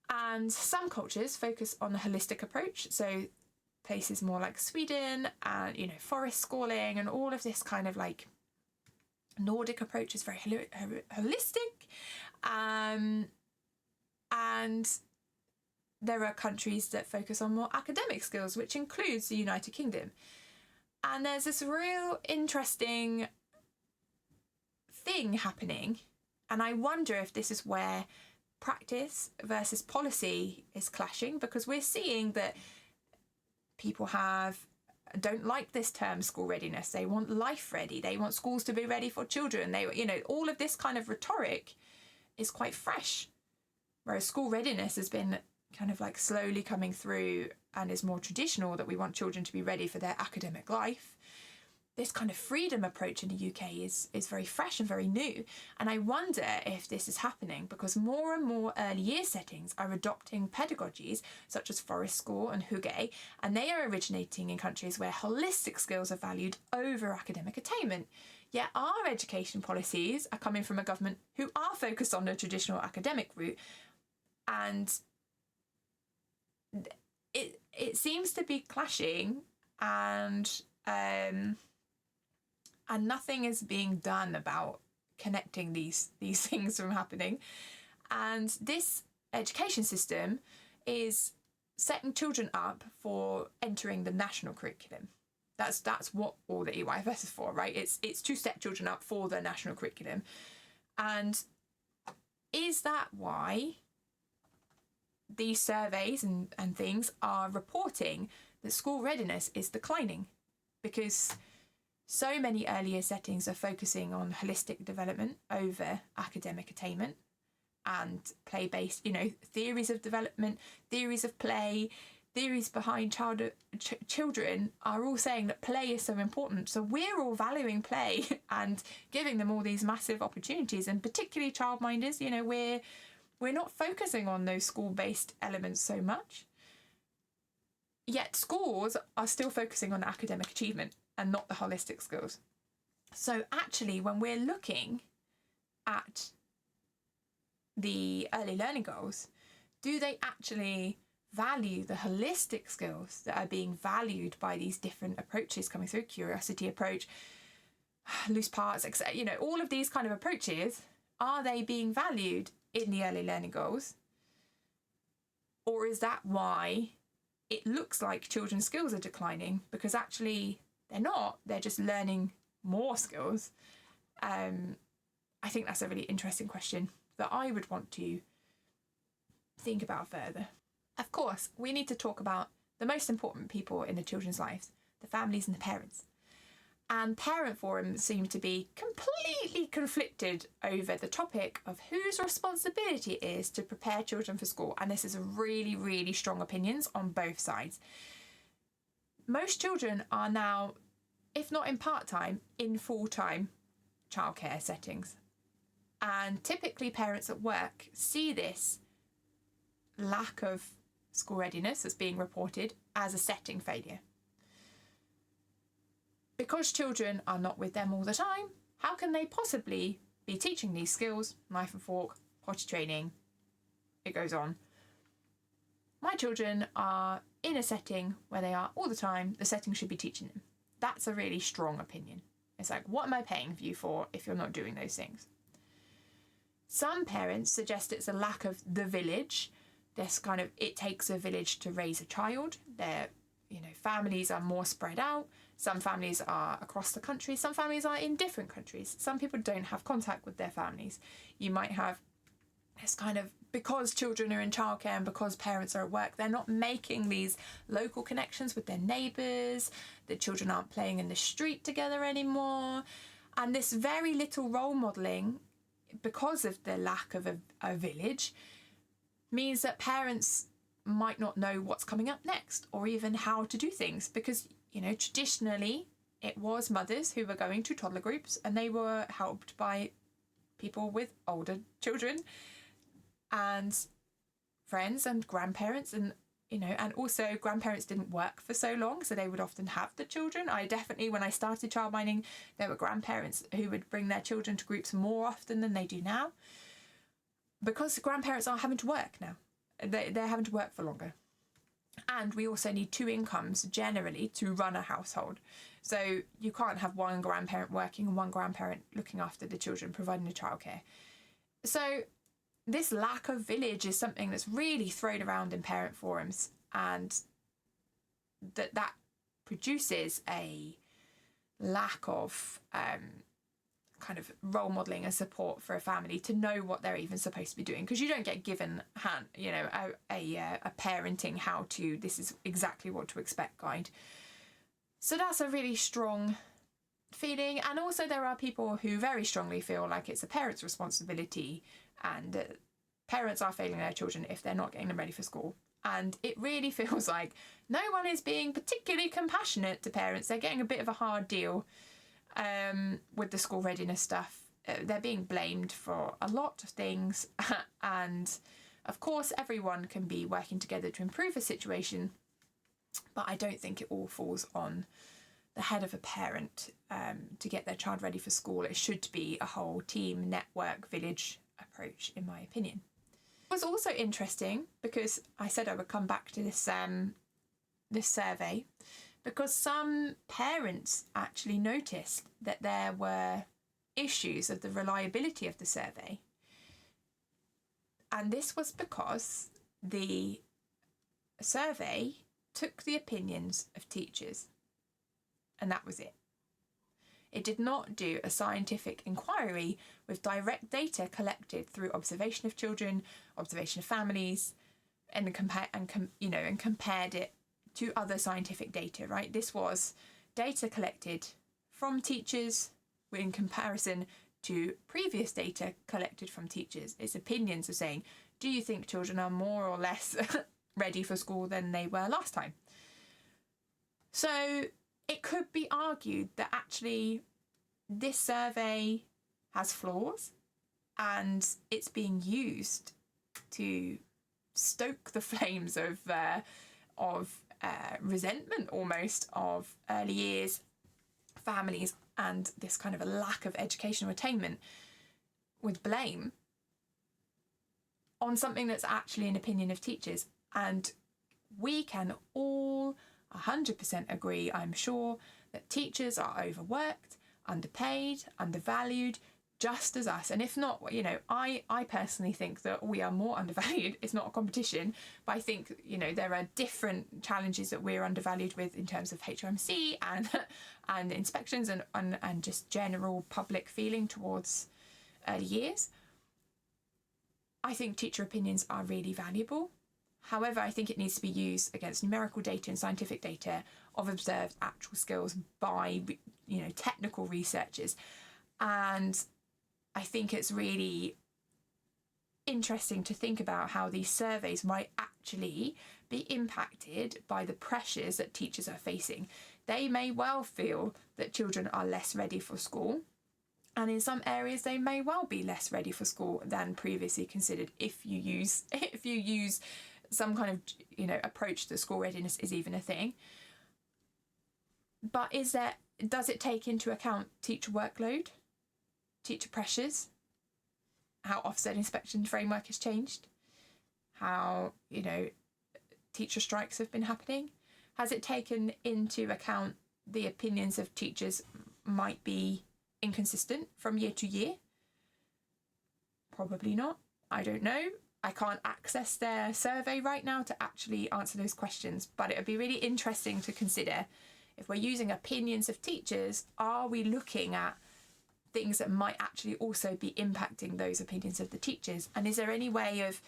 And some cultures focus on a holistic approach, so places more like Sweden and, you know, forest schooling and all of this kind of like Nordic approach is very holistic. And there are countries that focus on more academic skills, which includes the United Kingdom. And there's this real interesting thing happening, and I wonder if this is where practice versus policy is clashing, because we're seeing that people don't like this term school readiness. They want life ready. They want schools to be ready for children. They, you know, all of this kind of rhetoric is quite fresh, whereas school readiness has been kind of like slowly coming through and is more traditional, that we want children to be ready for their academic life. This kind of freedom approach in the UK is very fresh and very new. And I wonder if this is happening because more and more early year settings are adopting pedagogies such as Forest School and Hygge, and they are originating in countries where holistic skills are valued over academic attainment. Yet our education policies are coming from a government who are focused on the traditional academic route, and it seems to be clashing. and nothing is being done about connecting these things from happening. And this education system is setting children up for entering the national curriculum. That's what all the EYFS is for, right? It's to set children up for the national curriculum. And is that why these surveys and things are reporting that school readiness is declining? Because so many earlier settings are focusing on holistic development over academic attainment and play-based, theories of development, theories of play, theories behind children are all saying that play is so important. So we're all valuing play and giving them all these massive opportunities, and particularly childminders, we're not focusing on those school-based elements so much. Yet schools are still focusing on academic achievement and not the holistic skills. So actually, when we're looking at the early learning goals, do they actually value the holistic skills that are being valued by these different approaches coming through? Curiosity approach, loose parts, etc. All of these kind of approaches, are they being valued in the early learning goals? Or is that why it looks like children's skills are declining? Because actually they're not, they're just learning more skills. I think that's a really interesting question that I would want to think about further. Of course, we need to talk about the most important people in the children's lives, the families and the parents. And parent forums seem to be completely conflicted over the topic of whose responsibility it is to prepare children for school. And this is really, really strong opinions on both sides. Most children are now, if not in part-time, in full-time childcare settings. And typically parents at work see this lack of school readiness that's being reported as a setting failure. Because children are not with them all the time, how can they possibly be teaching these skills? Knife and fork, potty training, it goes on. My children are in a setting where they are all the time, the setting should be teaching them. That's a really strong opinion. It's like, what am I paying for you for if you're not doing those things? Some parents suggest it's a lack of the village. This kind of, it takes a village to raise a child. Their, families are more spread out. Some families are across the country. Some families are in different countries. Some people don't have contact with their families. You might have this kind of, because children are in childcare and because parents are at work, they're not making these local connections with their neighbours. The children aren't playing in the street together anymore. And this very little role modelling, because of the lack of a village, means that parents might not know what's coming up next or even how to do things, because traditionally it was mothers who were going to toddler groups and they were helped by people with older children and friends and grandparents, and also grandparents didn't work for so long, so they would often have the children. I definitely, when I started childminding, there were grandparents who would bring their children to groups more often than they do now, because grandparents are having to work now. They're having to work for longer. And we also need two incomes generally to run a household. So you can't have one grandparent working and one grandparent looking after the children, providing the childcare. So this lack of village is something that's really thrown around in parent forums, and that produces a lack of kind of role modelling and support for a family to know what they're even supposed to be doing, because you don't get given a parenting how to, this is exactly what to expect guide. So that's a really strong feeling. And also there are people who very strongly feel like it's a parent's responsibility and parents are failing their children if they're not getting them ready for school. And it really feels like no one is being particularly compassionate to parents. They're getting a bit of a hard deal with the school readiness stuff. They're being blamed for a lot of things. And of course, everyone can be working together to improve a situation. But I don't think it all falls on the head of a parent to get their child ready for school. It should be a whole team, network, village approach, in my opinion. It was also interesting because I said I would come back to this this survey, because some parents actually noticed that there were issues of the reliability of the survey. And this was because the survey took the opinions of teachers, and that was it. It did not do a scientific inquiry with direct data collected through observation of children, observation of families, and compared it to other scientific data, right? This was data collected from teachers in comparison to previous data collected from teachers. It's opinions of saying, do you think children are more or less ready for school than they were last time? So it could be argued that actually this survey has flaws and it's being used to stoke the flames of resentment almost of early years families and this kind of a lack of educational attainment with blame on something that's actually an opinion of teachers. And we can all 100% agree, I'm sure, that teachers are overworked, underpaid, undervalued, just as us. And if not, I personally think that we are more undervalued. It's not a competition, but I think, there are different challenges that we're undervalued with in terms of HMC and inspections and just general public feeling towards early years. I think teacher opinions are really valuable. However, I think it needs to be used against numerical data and scientific data of observed actual skills by, technical researchers. And I think it's really interesting to think about how these surveys might actually be impacted by the pressures that teachers are facing. They may well feel that children are less ready for school, and in some areas they may well be less ready for school than previously considered if you use some kind of approach that school readiness is even a thing. But does it take into account teacher workload, teacher pressures, how Ofsted inspection framework has changed, how teacher strikes have been happening? Has it taken into account the opinions of teachers might be inconsistent from year to year? Probably not. I don't know. I can't access their survey right now to actually answer those questions, but it would be really interesting to consider, if we're using opinions of teachers, are we looking at things that might actually also be impacting those opinions of the teachers? And is there any way of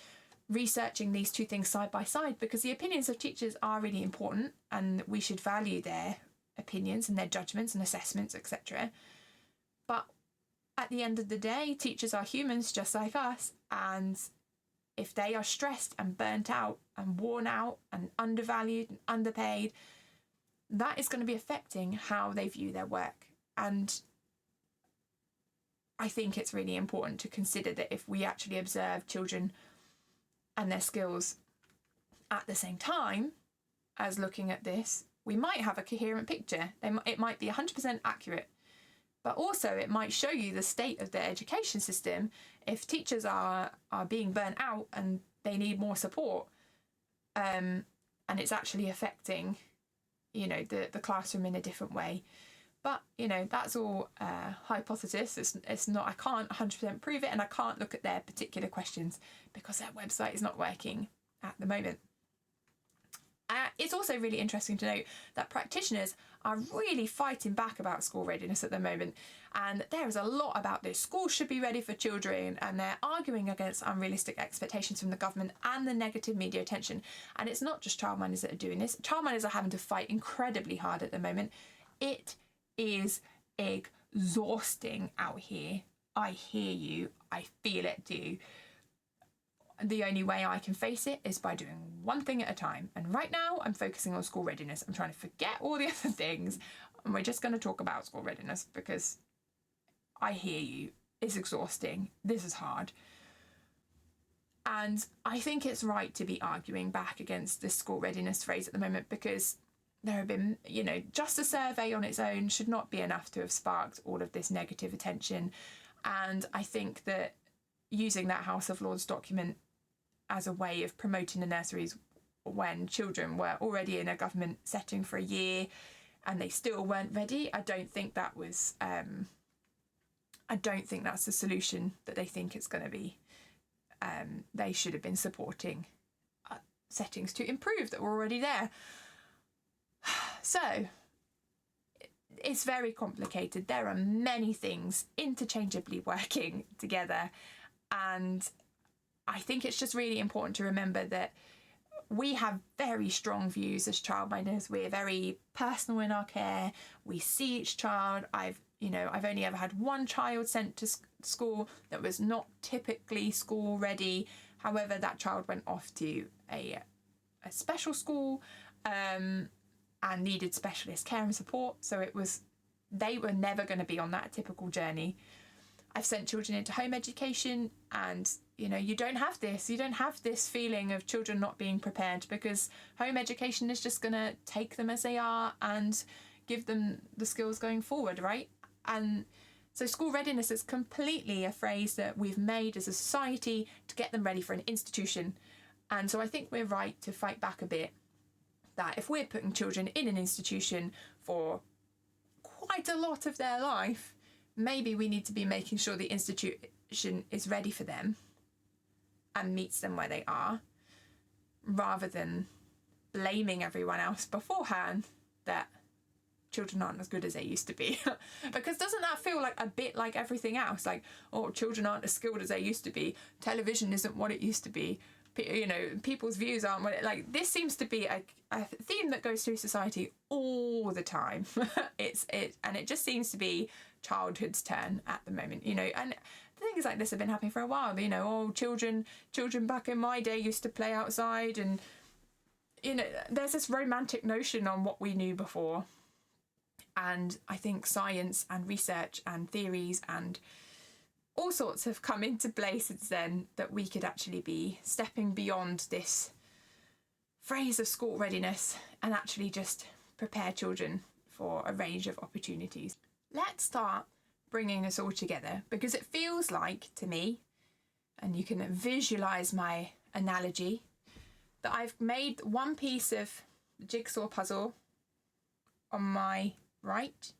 researching these two things side by side? Because the opinions of teachers are really important and we should value their opinions and their judgments and assessments, etc. But at the end of the day, teachers are humans just like us, and if they are stressed and burnt out and worn out and undervalued and underpaid, that is going to be affecting how they view their work. And I think it's really important to consider that if we actually observe children and their skills at the same time as looking at this, we might have a coherent picture. It might be 100% accurate, but also it might show you the state of the education system if teachers are being burnt out and they need more support, and it's actually affecting the classroom in a different way. But that's all hypothesis. It's not, I can't 100% prove it, and I can't look at their particular questions because their website is not working at the moment. It's also really interesting to note that practitioners are really fighting back about school readiness at the moment, and there is a lot about this. Schools should be ready for children, and they're arguing against unrealistic expectations from the government and the negative media attention. And it's not just childminders that are doing this. Childminders are having to fight incredibly hard at the moment. It is exhausting out here. I hear you. I feel it too. The only way I can face it is by doing one thing at a time. And right now I'm focusing on school readiness. I'm trying to forget all the other things, and we're just going to talk about school readiness because I hear you. It's exhausting. This is hard. And I think it's right to be arguing back against this school readiness phrase at the moment, because there have been, just a survey on its own should not be enough to have sparked all of this negative attention. And I think that using that House of Lords document as a way of promoting the nurseries when children were already in a government setting for a year and they still weren't ready. I don't think that was, I don't think that's the solution that they think it's going to be. They should have been supporting settings to improve that were already there. So it's very complicated. There are many things interchangeably working together, and I think it's just really important to remember that we have very strong views as childminders. We're very personal in our care. We see each child. I've only ever had one child sent to school that was not typically school ready. However, that child went off to a special school and needed specialist care and support. So they were never going to be on that typical journey. I've sent children into home education, and you don't have this feeling of children not being prepared, because home education is just going to take them as they are and give them the skills going forward, right? And so school readiness is completely a phrase that we've made as a society to get them ready for an institution. And so I think we're right to fight back a bit, that if we're putting children in an institution for quite a lot of their life, maybe we need to be making sure the institution is ready for them and meets them where they are, rather than blaming everyone else beforehand that children aren't as good as they used to be. Because doesn't that feel like a bit like everything else? Like, oh, children aren't as skilled as they used to be. Television isn't what it used to be. People's views aren't what it, this seems to be a theme that goes through society all the time. And it just seems to be childhood's turn at the moment, and things like this have been happening for a while. Children back in my day used to play outside, and there's this romantic notion on what we knew before. And I think science and research and theories and all sorts have come into play since then, that we could actually be stepping beyond this phrase of school readiness and actually just prepare children for a range of opportunities. Let's start bringing us all together, because it feels like to me, and you can visualize my analogy, that I've made one piece of the jigsaw puzzle on my right,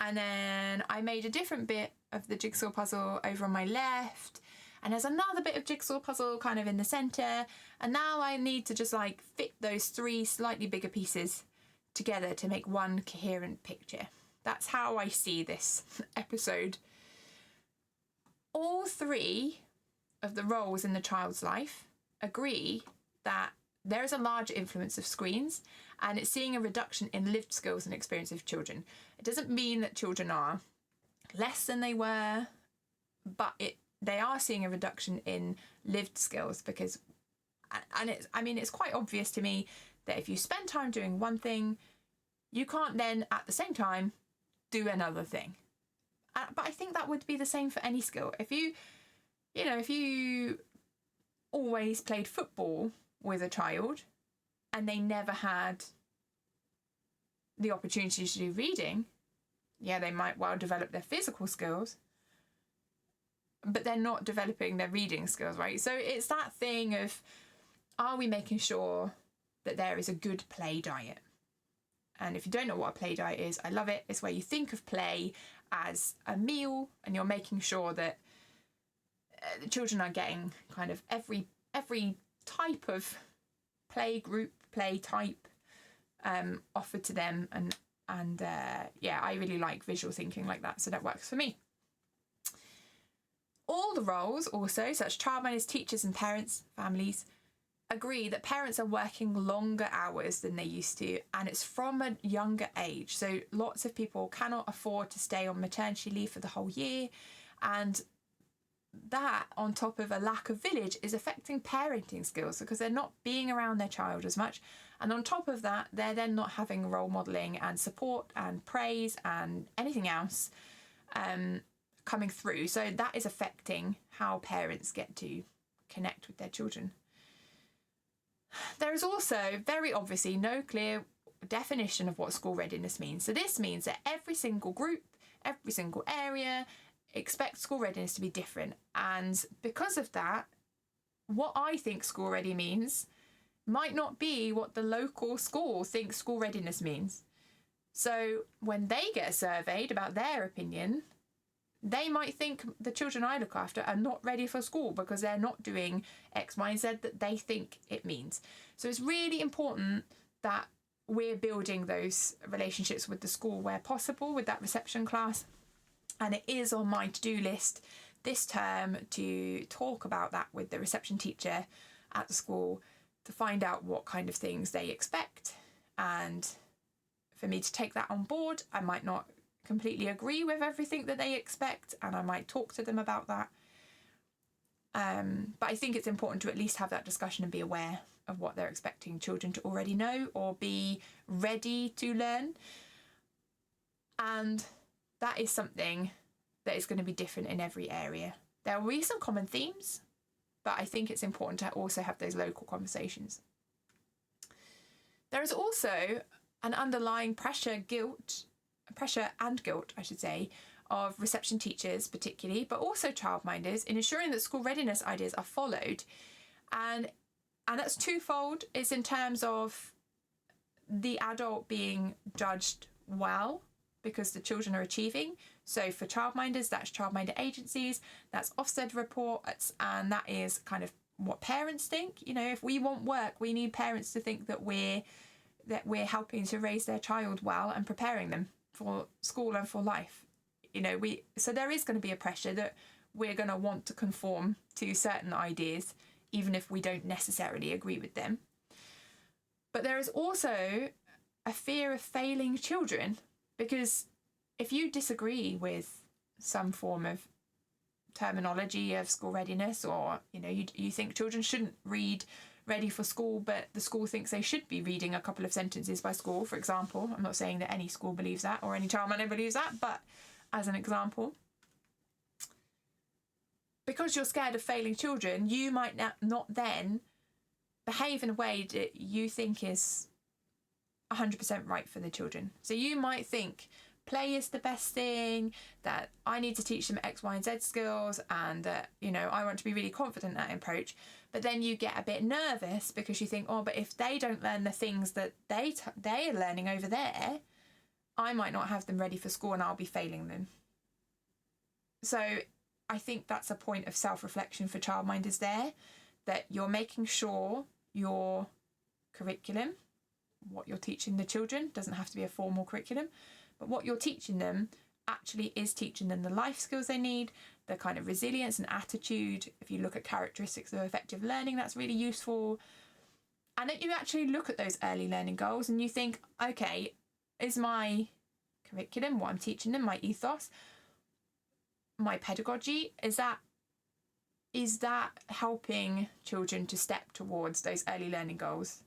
and then I made a different bit of the jigsaw puzzle over on my left, and there's another bit of jigsaw puzzle kind of in the center, and now I need to just fit those three slightly bigger pieces together to make one coherent picture. That's how I see this episode. All three of the roles in the child's life agree that there is a large influence of screens, and it's seeing a reduction in lived skills and experience of children. It doesn't mean that children are less than they were, but they are seeing a reduction in lived skills, because, and it's quite obvious to me that if you spend time doing one thing, you can't then at the same time do another thing. But I think that would be the same for any skill. If you always played football with a child and they never had the opportunity to do reading, they might well develop their physical skills, but they're not developing their reading skills, right? So it's that thing of, are we making sure that there is a good play diet? And if you don't know what a play diet is, I love it. It's where you think of play as a meal, and you're making sure that the children are getting kind of every type of play group, play type offered to them. And I really like visual thinking like that, so that works for me. All the roles also, such childminders, teachers and parents, families, agree that parents are working longer hours than they used to, and it's from a younger age. So lots of people cannot afford to stay on maternity leave for the whole year, and that, on top of a lack of village, is affecting parenting skills, because they're not being around their child as much. And on top of that, they're then not having role modelling and support and praise and anything else coming through. So that is affecting how parents get to connect with their children. There is also very obviously no clear definition of what school readiness means. So this means that every single group, every single area expects school readiness to be different. And because of that, what I think school ready means might not be what the local school thinks school readiness means. So when they get surveyed about their opinion, they might think the children I look after are not ready for school because they're not doing X, Y, and Z that they think it means. So it's really important that we're building those relationships with the school where possible, with that reception class. And it is on my to-do list this term to talk about that with the reception teacher at the school, to find out what kind of things they expect, and for me to take that on board. I might not completely agree with everything that they expect, and I might talk to them about that. But I think it's important to at least have that discussion and be aware of what they're expecting children to already know or be ready to learn. And that is something that is going to be different in every area. There will be some common themes, but I think it's important to also have those local conversations. There is also an underlying pressure and guilt, I should say, of reception teachers particularly, but also childminders, in ensuring that school readiness ideas are followed. And that's twofold. It's in terms of the adult being judged well because the children are achieving. So for childminders, that's childminder agencies, that's Ofsted reports, and that is kind of what parents think. You know, if we want work, we need parents to think that we're helping to raise their child well and preparing them for school and for life. You know, so there is going to be a pressure that we're going to want to conform to certain ideas, even if we don't necessarily agree with them. But there is also a fear of failing children, because if you disagree with some form of terminology of school readiness, or you think children shouldn't read ready for school, but the school thinks they should be reading a couple of sentences by school, for example. I'm not saying that any school believes that or any childminder believes that, but as an example, because you're scared of failing children, you might not then behave in a way that you think is 100% right for the children. So you might think play is the best thing, that I need to teach them X, Y, and Z skills, and that, I want to be really confident in that approach. But then you get a bit nervous because you think, but if they don't learn the things that they are learning over there, I might not have them ready for school and I'll be failing them. So I think that's a point of self-reflection for childminders there, that you're making sure your curriculum, what you're teaching the children, doesn't have to be a formal curriculum, but what you're teaching them actually is teaching them the life skills they need, the kind of resilience and attitude. If you look at characteristics of effective learning, that's really useful. And that you actually look at those early learning goals and you think, okay, is my curriculum, what I'm teaching them, my ethos, my pedagogy, is that helping children to step towards those early learning goals?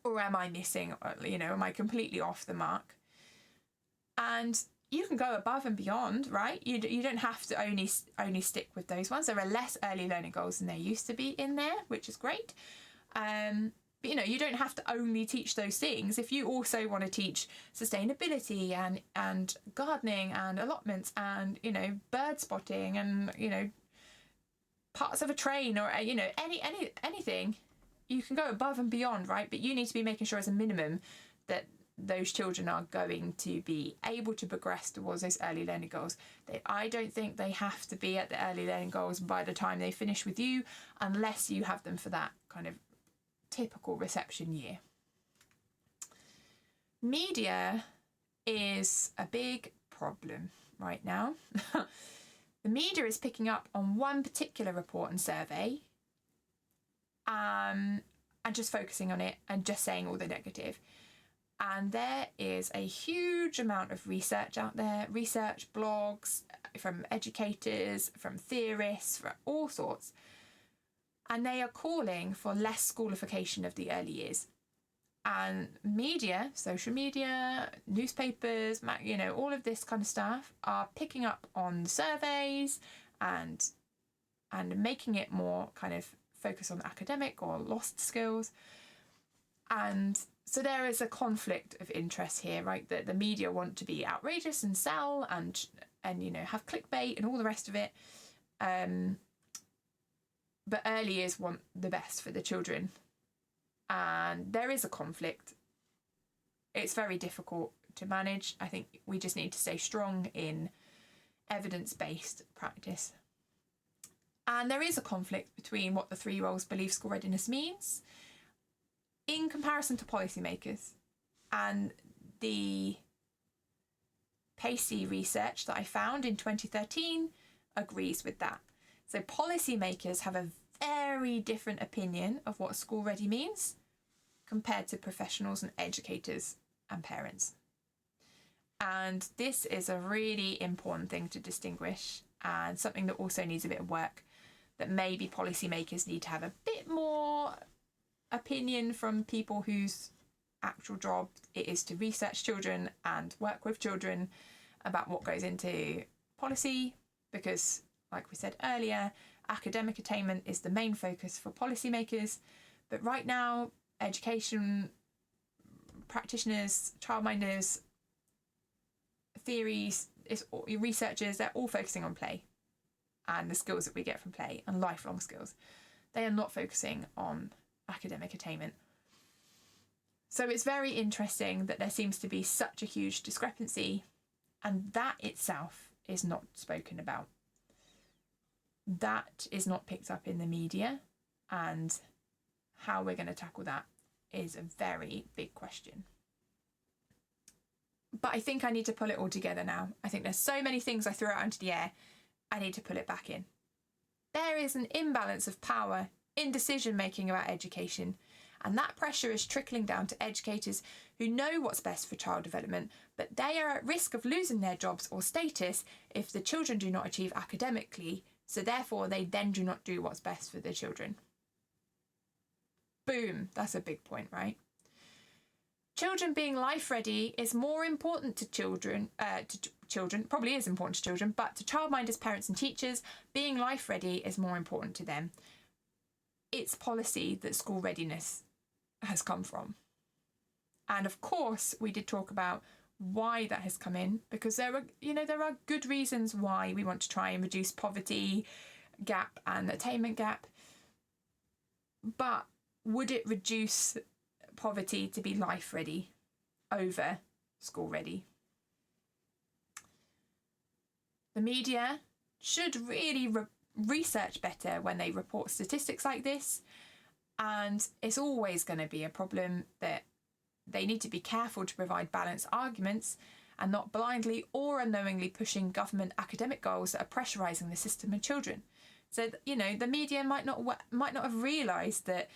Or am I missing, am I completely off the mark? And you can go above and beyond, right? You don't have to only stick with those ones. There are less early learning goals than there used to be in there, which is great. But you don't have to only teach those things. If you also want to teach sustainability and gardening and allotments and bird spotting and parts of a train or anything, you can go above and beyond, right? But you need to be making sure as a minimum that those children are going to be able to progress towards those early learning goals. I don't think they have to be at the early learning goals by the time they finish with you, unless you have them for that kind of typical reception year. Media is a big problem right now. The media is picking up on one particular report and survey, and just focusing on it and just saying all the negative. And there is a huge amount of research out there, research blogs from educators, from theorists, from all sorts. And they are calling for less schoolification of the early years. And media, social media, newspapers, all of this kind of stuff are picking up on surveys and making it more kind of focus on academic or lost skills. And so there is a conflict of interest here, right? That the media want to be outrageous and sell and have clickbait and all the rest of it. But early years want the best for the children. and there is a conflict. It's very difficult to manage. I think we just need to stay strong in evidence-based practice. And there is a conflict between what the 3-year-olds believe school readiness means in comparison to policymakers. And the PACE research that I found in 2013 agrees with that. So policymakers have a very different opinion of what school ready means compared to professionals and educators and parents. And this is a really important thing to distinguish, and something that also needs a bit of work, that maybe policymakers need to have a bit more opinion from people whose actual job it is to research children and work with children about what goes into policy, because like we said earlier, academic attainment is the main focus for policymakers. But right now, education practitioners, childminders, theories, researchers, they're all focusing on play and the skills that we get from play and lifelong skills. They are not focusing on academic attainment. So it's very interesting that there seems to be such a huge discrepancy, and that itself is not spoken about. That is not picked up in the media, and how we're going to tackle that is a very big question. But I think I need to pull it all together now. I think there's so many things I threw out into the air, I need to pull it back in. There is an imbalance of power in decision making about education, and that pressure is trickling down to educators who know what's best for child development, but they are at risk of losing their jobs or status if the children do not achieve academically, so therefore they then do not do what's best for the children. Boom, that's a big point, right? Children being life ready is more important to children, probably is important to children, but to childminders, parents and teachers, being life ready is more important to them. It's policy that school readiness has come from. And of course, we did talk about why that has come in, because there are good reasons why we want to try and reduce poverty gap and attainment gap. But would it reduce poverty to be life ready over school ready? The media should really research better when they report statistics like this, and it's always going to be a problem that they need to be careful to provide balanced arguments and not blindly or unknowingly pushing government academic goals that are pressurising the system and children. So, the media might not have realised that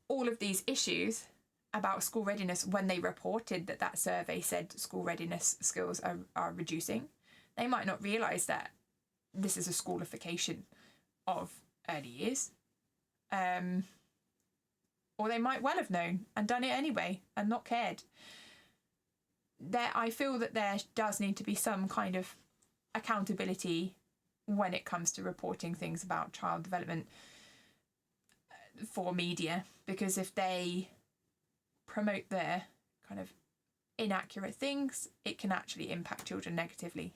all of these issues about school readiness when they reported that survey said school readiness skills are reducing. They might not realise that this is a schoolification of early years. Or they might well have known and done it anyway and not cared. I feel that there does need to be some kind of accountability when it comes to reporting things about child development for media, because if they promote their kind of inaccurate things, it can actually impact children negatively.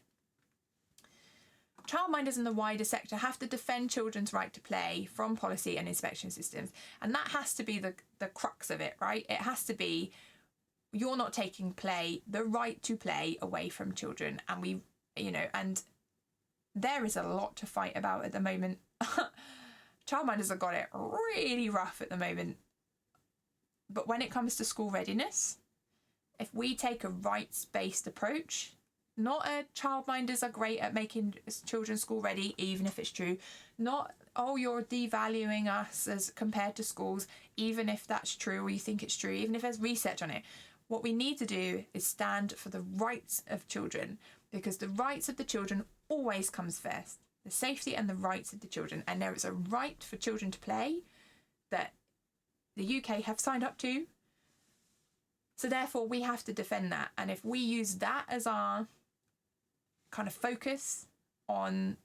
Childminders in the wider sector have to defend children's right to play from policy and inspection systems, and that has to be the crux of it, right? It has to be, you're not taking the right to play away from children, and and there is a lot to fight about at the moment. Childminders have got it really rough at the moment. But when it comes to school readiness, if we take a rights-based approach, not childminders are great at making children school ready, even if it's true. Not, you're devaluing us as compared to schools, even if that's true or you think it's true, even if there's research on it. What we need to do is stand for the rights of children, because the rights of the children always comes first. The safety and the rights of the children. And there is a right for children to play that the UK have signed up to. So therefore we have to defend that. And if we use that as our kind of focus on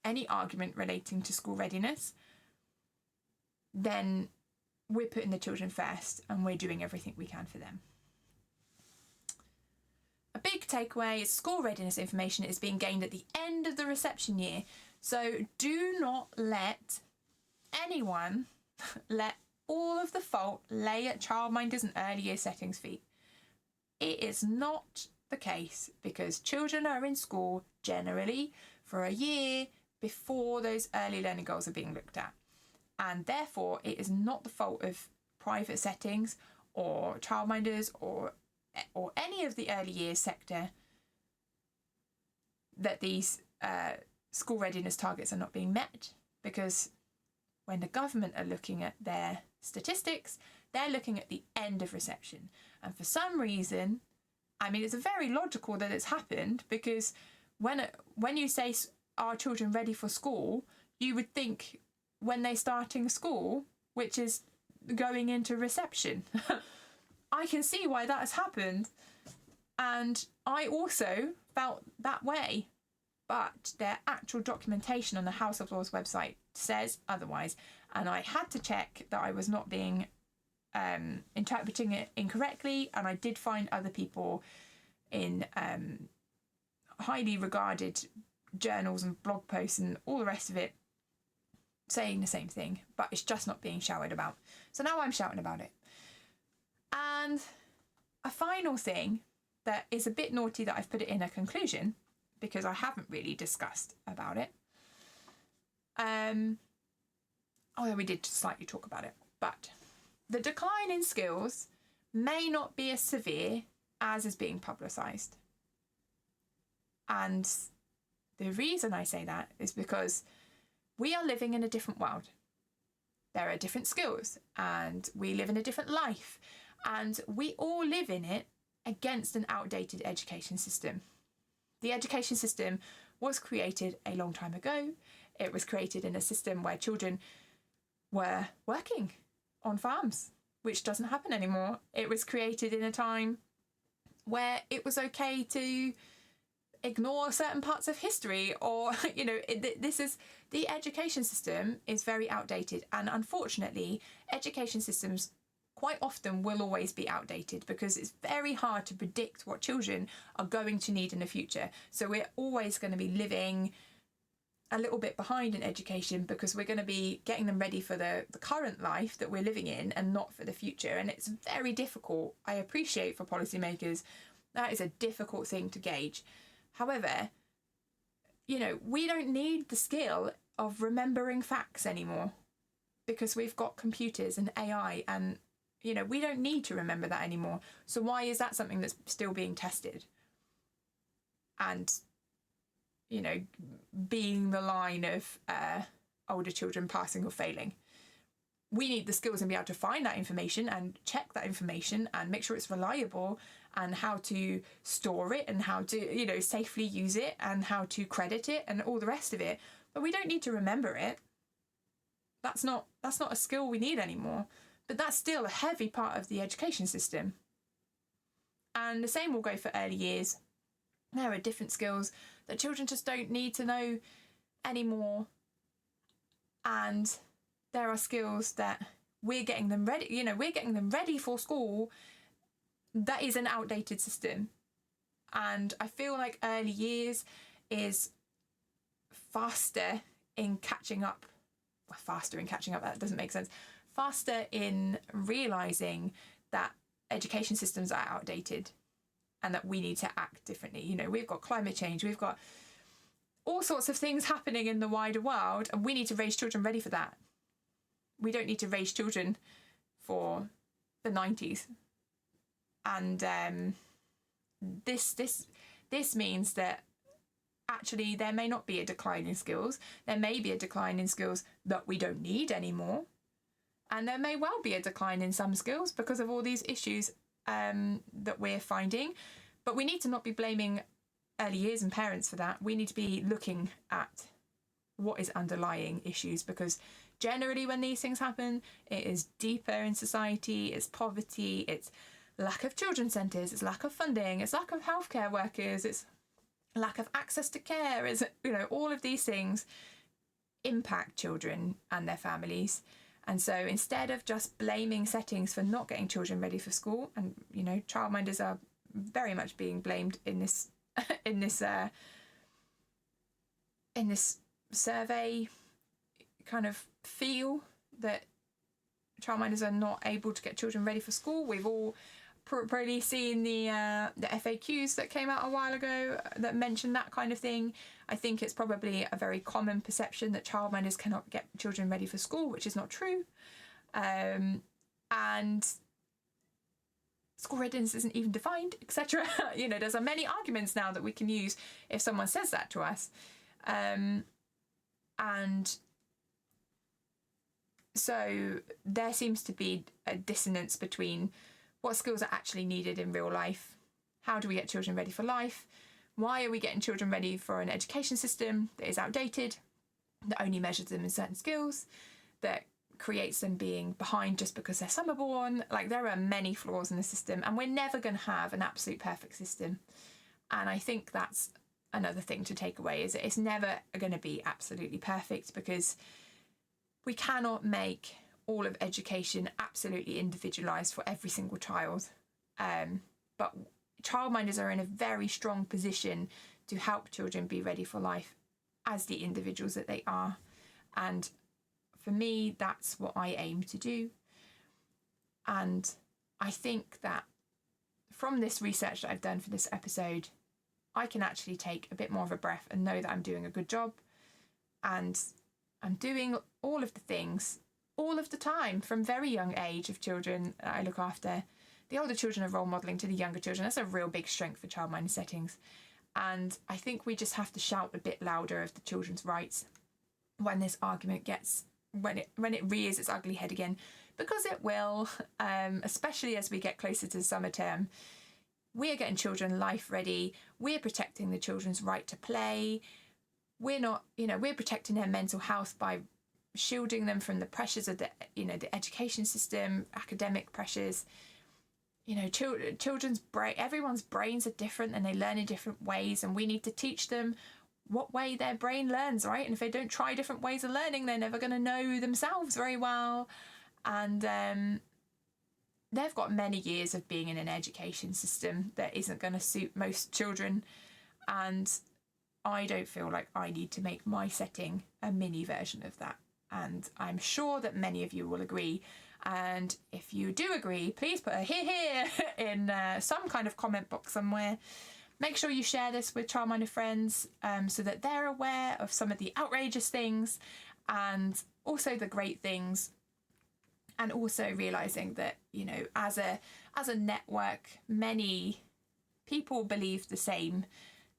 any argument relating to school readiness, then we're putting the children first and we're doing everything we can for them. A big takeaway is school readiness information is being gained at the end of the reception year. So do not let anyone let all of the fault lay at childminders and early year settings feet. It is not the case, because children are in school generally for a year before those early learning goals are being looked at. And therefore, it is not the fault of private settings or childminders or any of the early years sector that these school readiness targets are not being met. Because when the government are looking at their statistics, they're looking at the end of reception. And for some reason, I mean, it's very logical that it's happened, because when you say, are children ready for school, you would think when they're starting school, which is going into reception. I can see why that has happened. And I also felt that way. But their actual documentation on the House of Lords website says otherwise. And I had to check that I was not being interpreting it incorrectly. And I did find other people in highly regarded journals and blog posts and all the rest of it saying the same thing, but it's just not being shouted about. So now I'm shouting about it. And a final thing that is a bit naughty that I've put it in a conclusion, because I haven't really discussed about it. Although we did slightly talk about it, but the decline in skills may not be as severe as is being publicised. And the reason I say that is because we are living in a different world. There are different skills, and we live in a different life, and we all live in it against an outdated education system. The education system was created a long time ago. It was created in a system where children were working on farms, which doesn't happen anymore. It was created in a time where it was okay to ignore certain parts of history, or the education system is very outdated. And unfortunately, education systems quite often will always be outdated, because it's very hard to predict what children are going to need in the future. So we're always going to be living a little bit behind in education, because we're going to be getting them ready for the current life that we're living in and not for the future. And it's very difficult. I appreciate for policymakers, that is a difficult thing to gauge. However, we don't need the skill of remembering facts anymore, because we've got computers and AI, and we don't need to remember that anymore. So why is that something that's still being tested? And being the line of older children passing or failing. We need the skills and be able to find that information and check that information and make sure it's reliable, and how to store it, and how to safely use it, and how to credit it, and all the rest of it. But we don't need to remember it. That's not a skill we need anymore. But that's still a heavy part of the education system. And the same will go for early years. There are different skills that children just don't need to know anymore. And there are skills that we're getting them ready, we're getting them ready for school. That is an outdated system. And I feel like early years is faster in catching up. Well, faster in catching up, that doesn't make sense. Faster in realising that education systems are outdated and that we need to act differently. We've got climate change, we've got all sorts of things happening in the wider world, and we need to raise children ready for that. We don't need to raise children for the 90s. And this means that actually there may not be a decline in skills. There may be a decline in skills that we don't need anymore. And there may well be a decline in some skills because of all these issues that we're finding. But we need to not be blaming early years and parents for that. We need to be looking at what is underlying issues, because generally when these things happen, it is deeper in society, it's poverty, it's lack of children's centres, it's lack of funding, it's lack of healthcare workers, it's lack of access to care, is all of these things impact children and their families. And so instead of just blaming settings for not getting children ready for school, and childminders are very much being blamed in this in this survey kind of feel that childminders are not able to get children ready for school. We've all probably seen the FAQs that came out a while ago that mentioned that kind of thing. I think it's probably a very common perception that childminders cannot get children ready for school, which is not true. And school readiness isn't even defined, etc. You know, there's many arguments now that we can use if someone says that to us. And so there seems to be a dissonance between what skills are actually needed in real life. How do we get children ready for life? Why are we getting children ready for an education system that is outdated, that only measures them in certain skills, that creates them being behind just because they're summer born? Like, there are many flaws in the system, and we're never going to have an absolute perfect system. And I think that's another thing to take away, is that it's never going to be absolutely perfect, because we cannot make all of education absolutely individualised for every single child. But childminders are in a very strong position to help children be ready for life as the individuals that they are. And for me, that's what I aim to do. And I think that from this research that I've done for this episode, I can actually take a bit more of a breath and know that I'm doing a good job. And I'm doing all of the things all of the time from very young age of children that I look after. The older children are role modelling to the younger children. That's a real big strength for childminder settings. And I think we just have to shout a bit louder of the children's rights when this argument gets, when it rears its ugly head again, because it will, especially as we get closer to summer term. We're getting children life ready. We're protecting the children's right to play. We're not, we're protecting their mental health by shielding them from the pressures of the education system, academic pressures. Children's brain, everyone's brains are different and they learn in different ways, and we need to teach them what way their brain learns, right? And if they don't try different ways of learning, they're never going to know themselves very well. And they've got many years of being in an education system that isn't going to suit most children. And I don't feel like I need to make my setting a mini version of that. And I'm sure that many of you will agree. And if you do agree, please put a hear in some kind of comment box somewhere. Make sure you share this with childminder friends so that they're aware of some of the outrageous things and also the great things. And also realising that, as a network, many people believe the same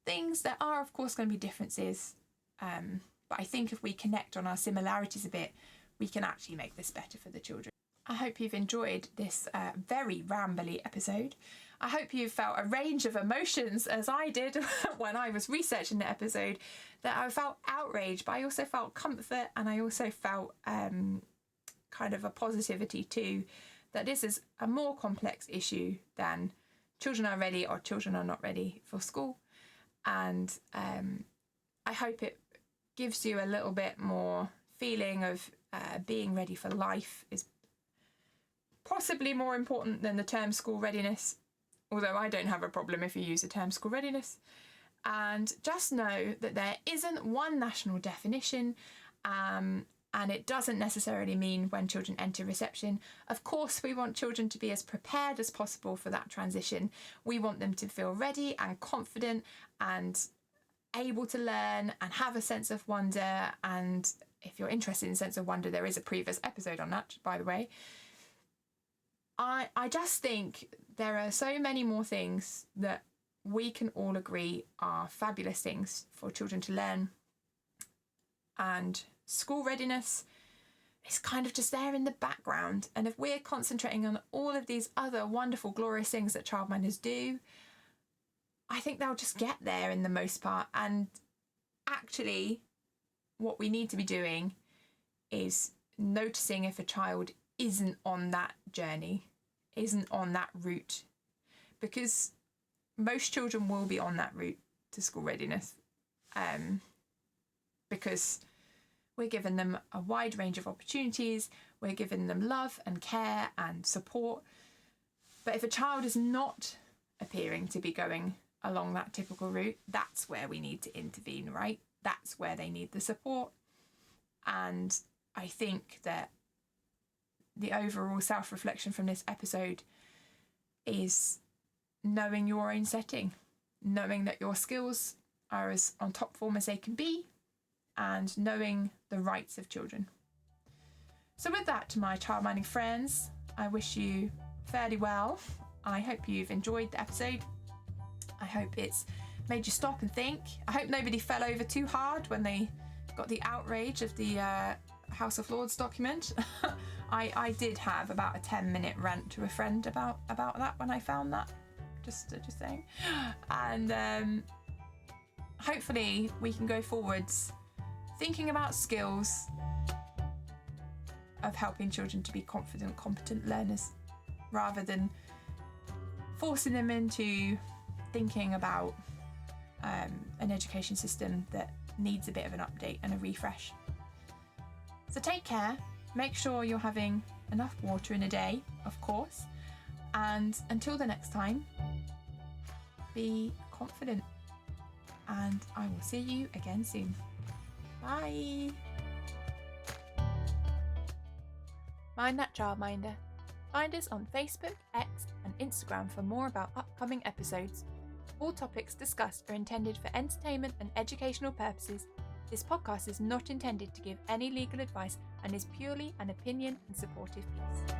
things. There are, of course, going to be differences. But I think if we connect on our similarities a bit, we can actually make this better for the children. I hope you've enjoyed this very rambly episode. I hope you've felt a range of emotions as I did when I was researching the episode, that I felt outraged, but I also felt comfort, and I also felt kind of a positivity too, that this is a more complex issue than children are ready or children are not ready for school. And I hope it gives you a little bit more feeling of being ready for life is possibly more important than the term school readiness, although I don't have a problem if you use the term school readiness. And just know that there isn't one national definition, and it doesn't necessarily mean when children enter reception. Of course, we want children to be as prepared as possible for that transition. We want them to feel ready and confident and able to learn and have a sense of wonder. And if you're interested in sense of wonder, there is a previous episode on that, by the way. I just think there are so many more things that we can all agree are fabulous things for children to learn. And school readiness is kind of just there in the background. And if we're concentrating on all of these other wonderful, glorious things that childminders do, I think they'll just get there in the most part. And actually, what we need to be doing is noticing if a child isn't on that journey, isn't on that route, because most children will be on that route to school readiness, because we're giving them a wide range of opportunities, we're giving them love and care and support. But if a child is not appearing to be going along that typical route, that's where we need to intervene, right? That's where they need the support. And I think that the overall self-reflection from this episode is knowing your own setting, knowing that your skills are as on top form as they can be, and knowing the rights of children. So with that, my childminding friends, I wish you fairly well. I hope you've enjoyed the episode. I hope it's made you stop and think. I hope nobody fell over too hard when they got the outrage of the House of Lords document. I did have about a 10-minute rant to a friend about that when I found that. Just saying. And hopefully we can go forwards thinking about skills of helping children to be confident, competent learners, rather than forcing them into thinking about an education system that needs a bit of an update and a refresh. So take care, make sure you're having enough water in a day, of course, and until the next time, be confident, and I will see you again soon. Bye. Mind That Childminder. Find us on Facebook, X and Instagram for more about upcoming episodes. All topics discussed are intended for entertainment and educational purposes. This podcast is not intended to give any legal advice and is purely an opinion and supportive piece.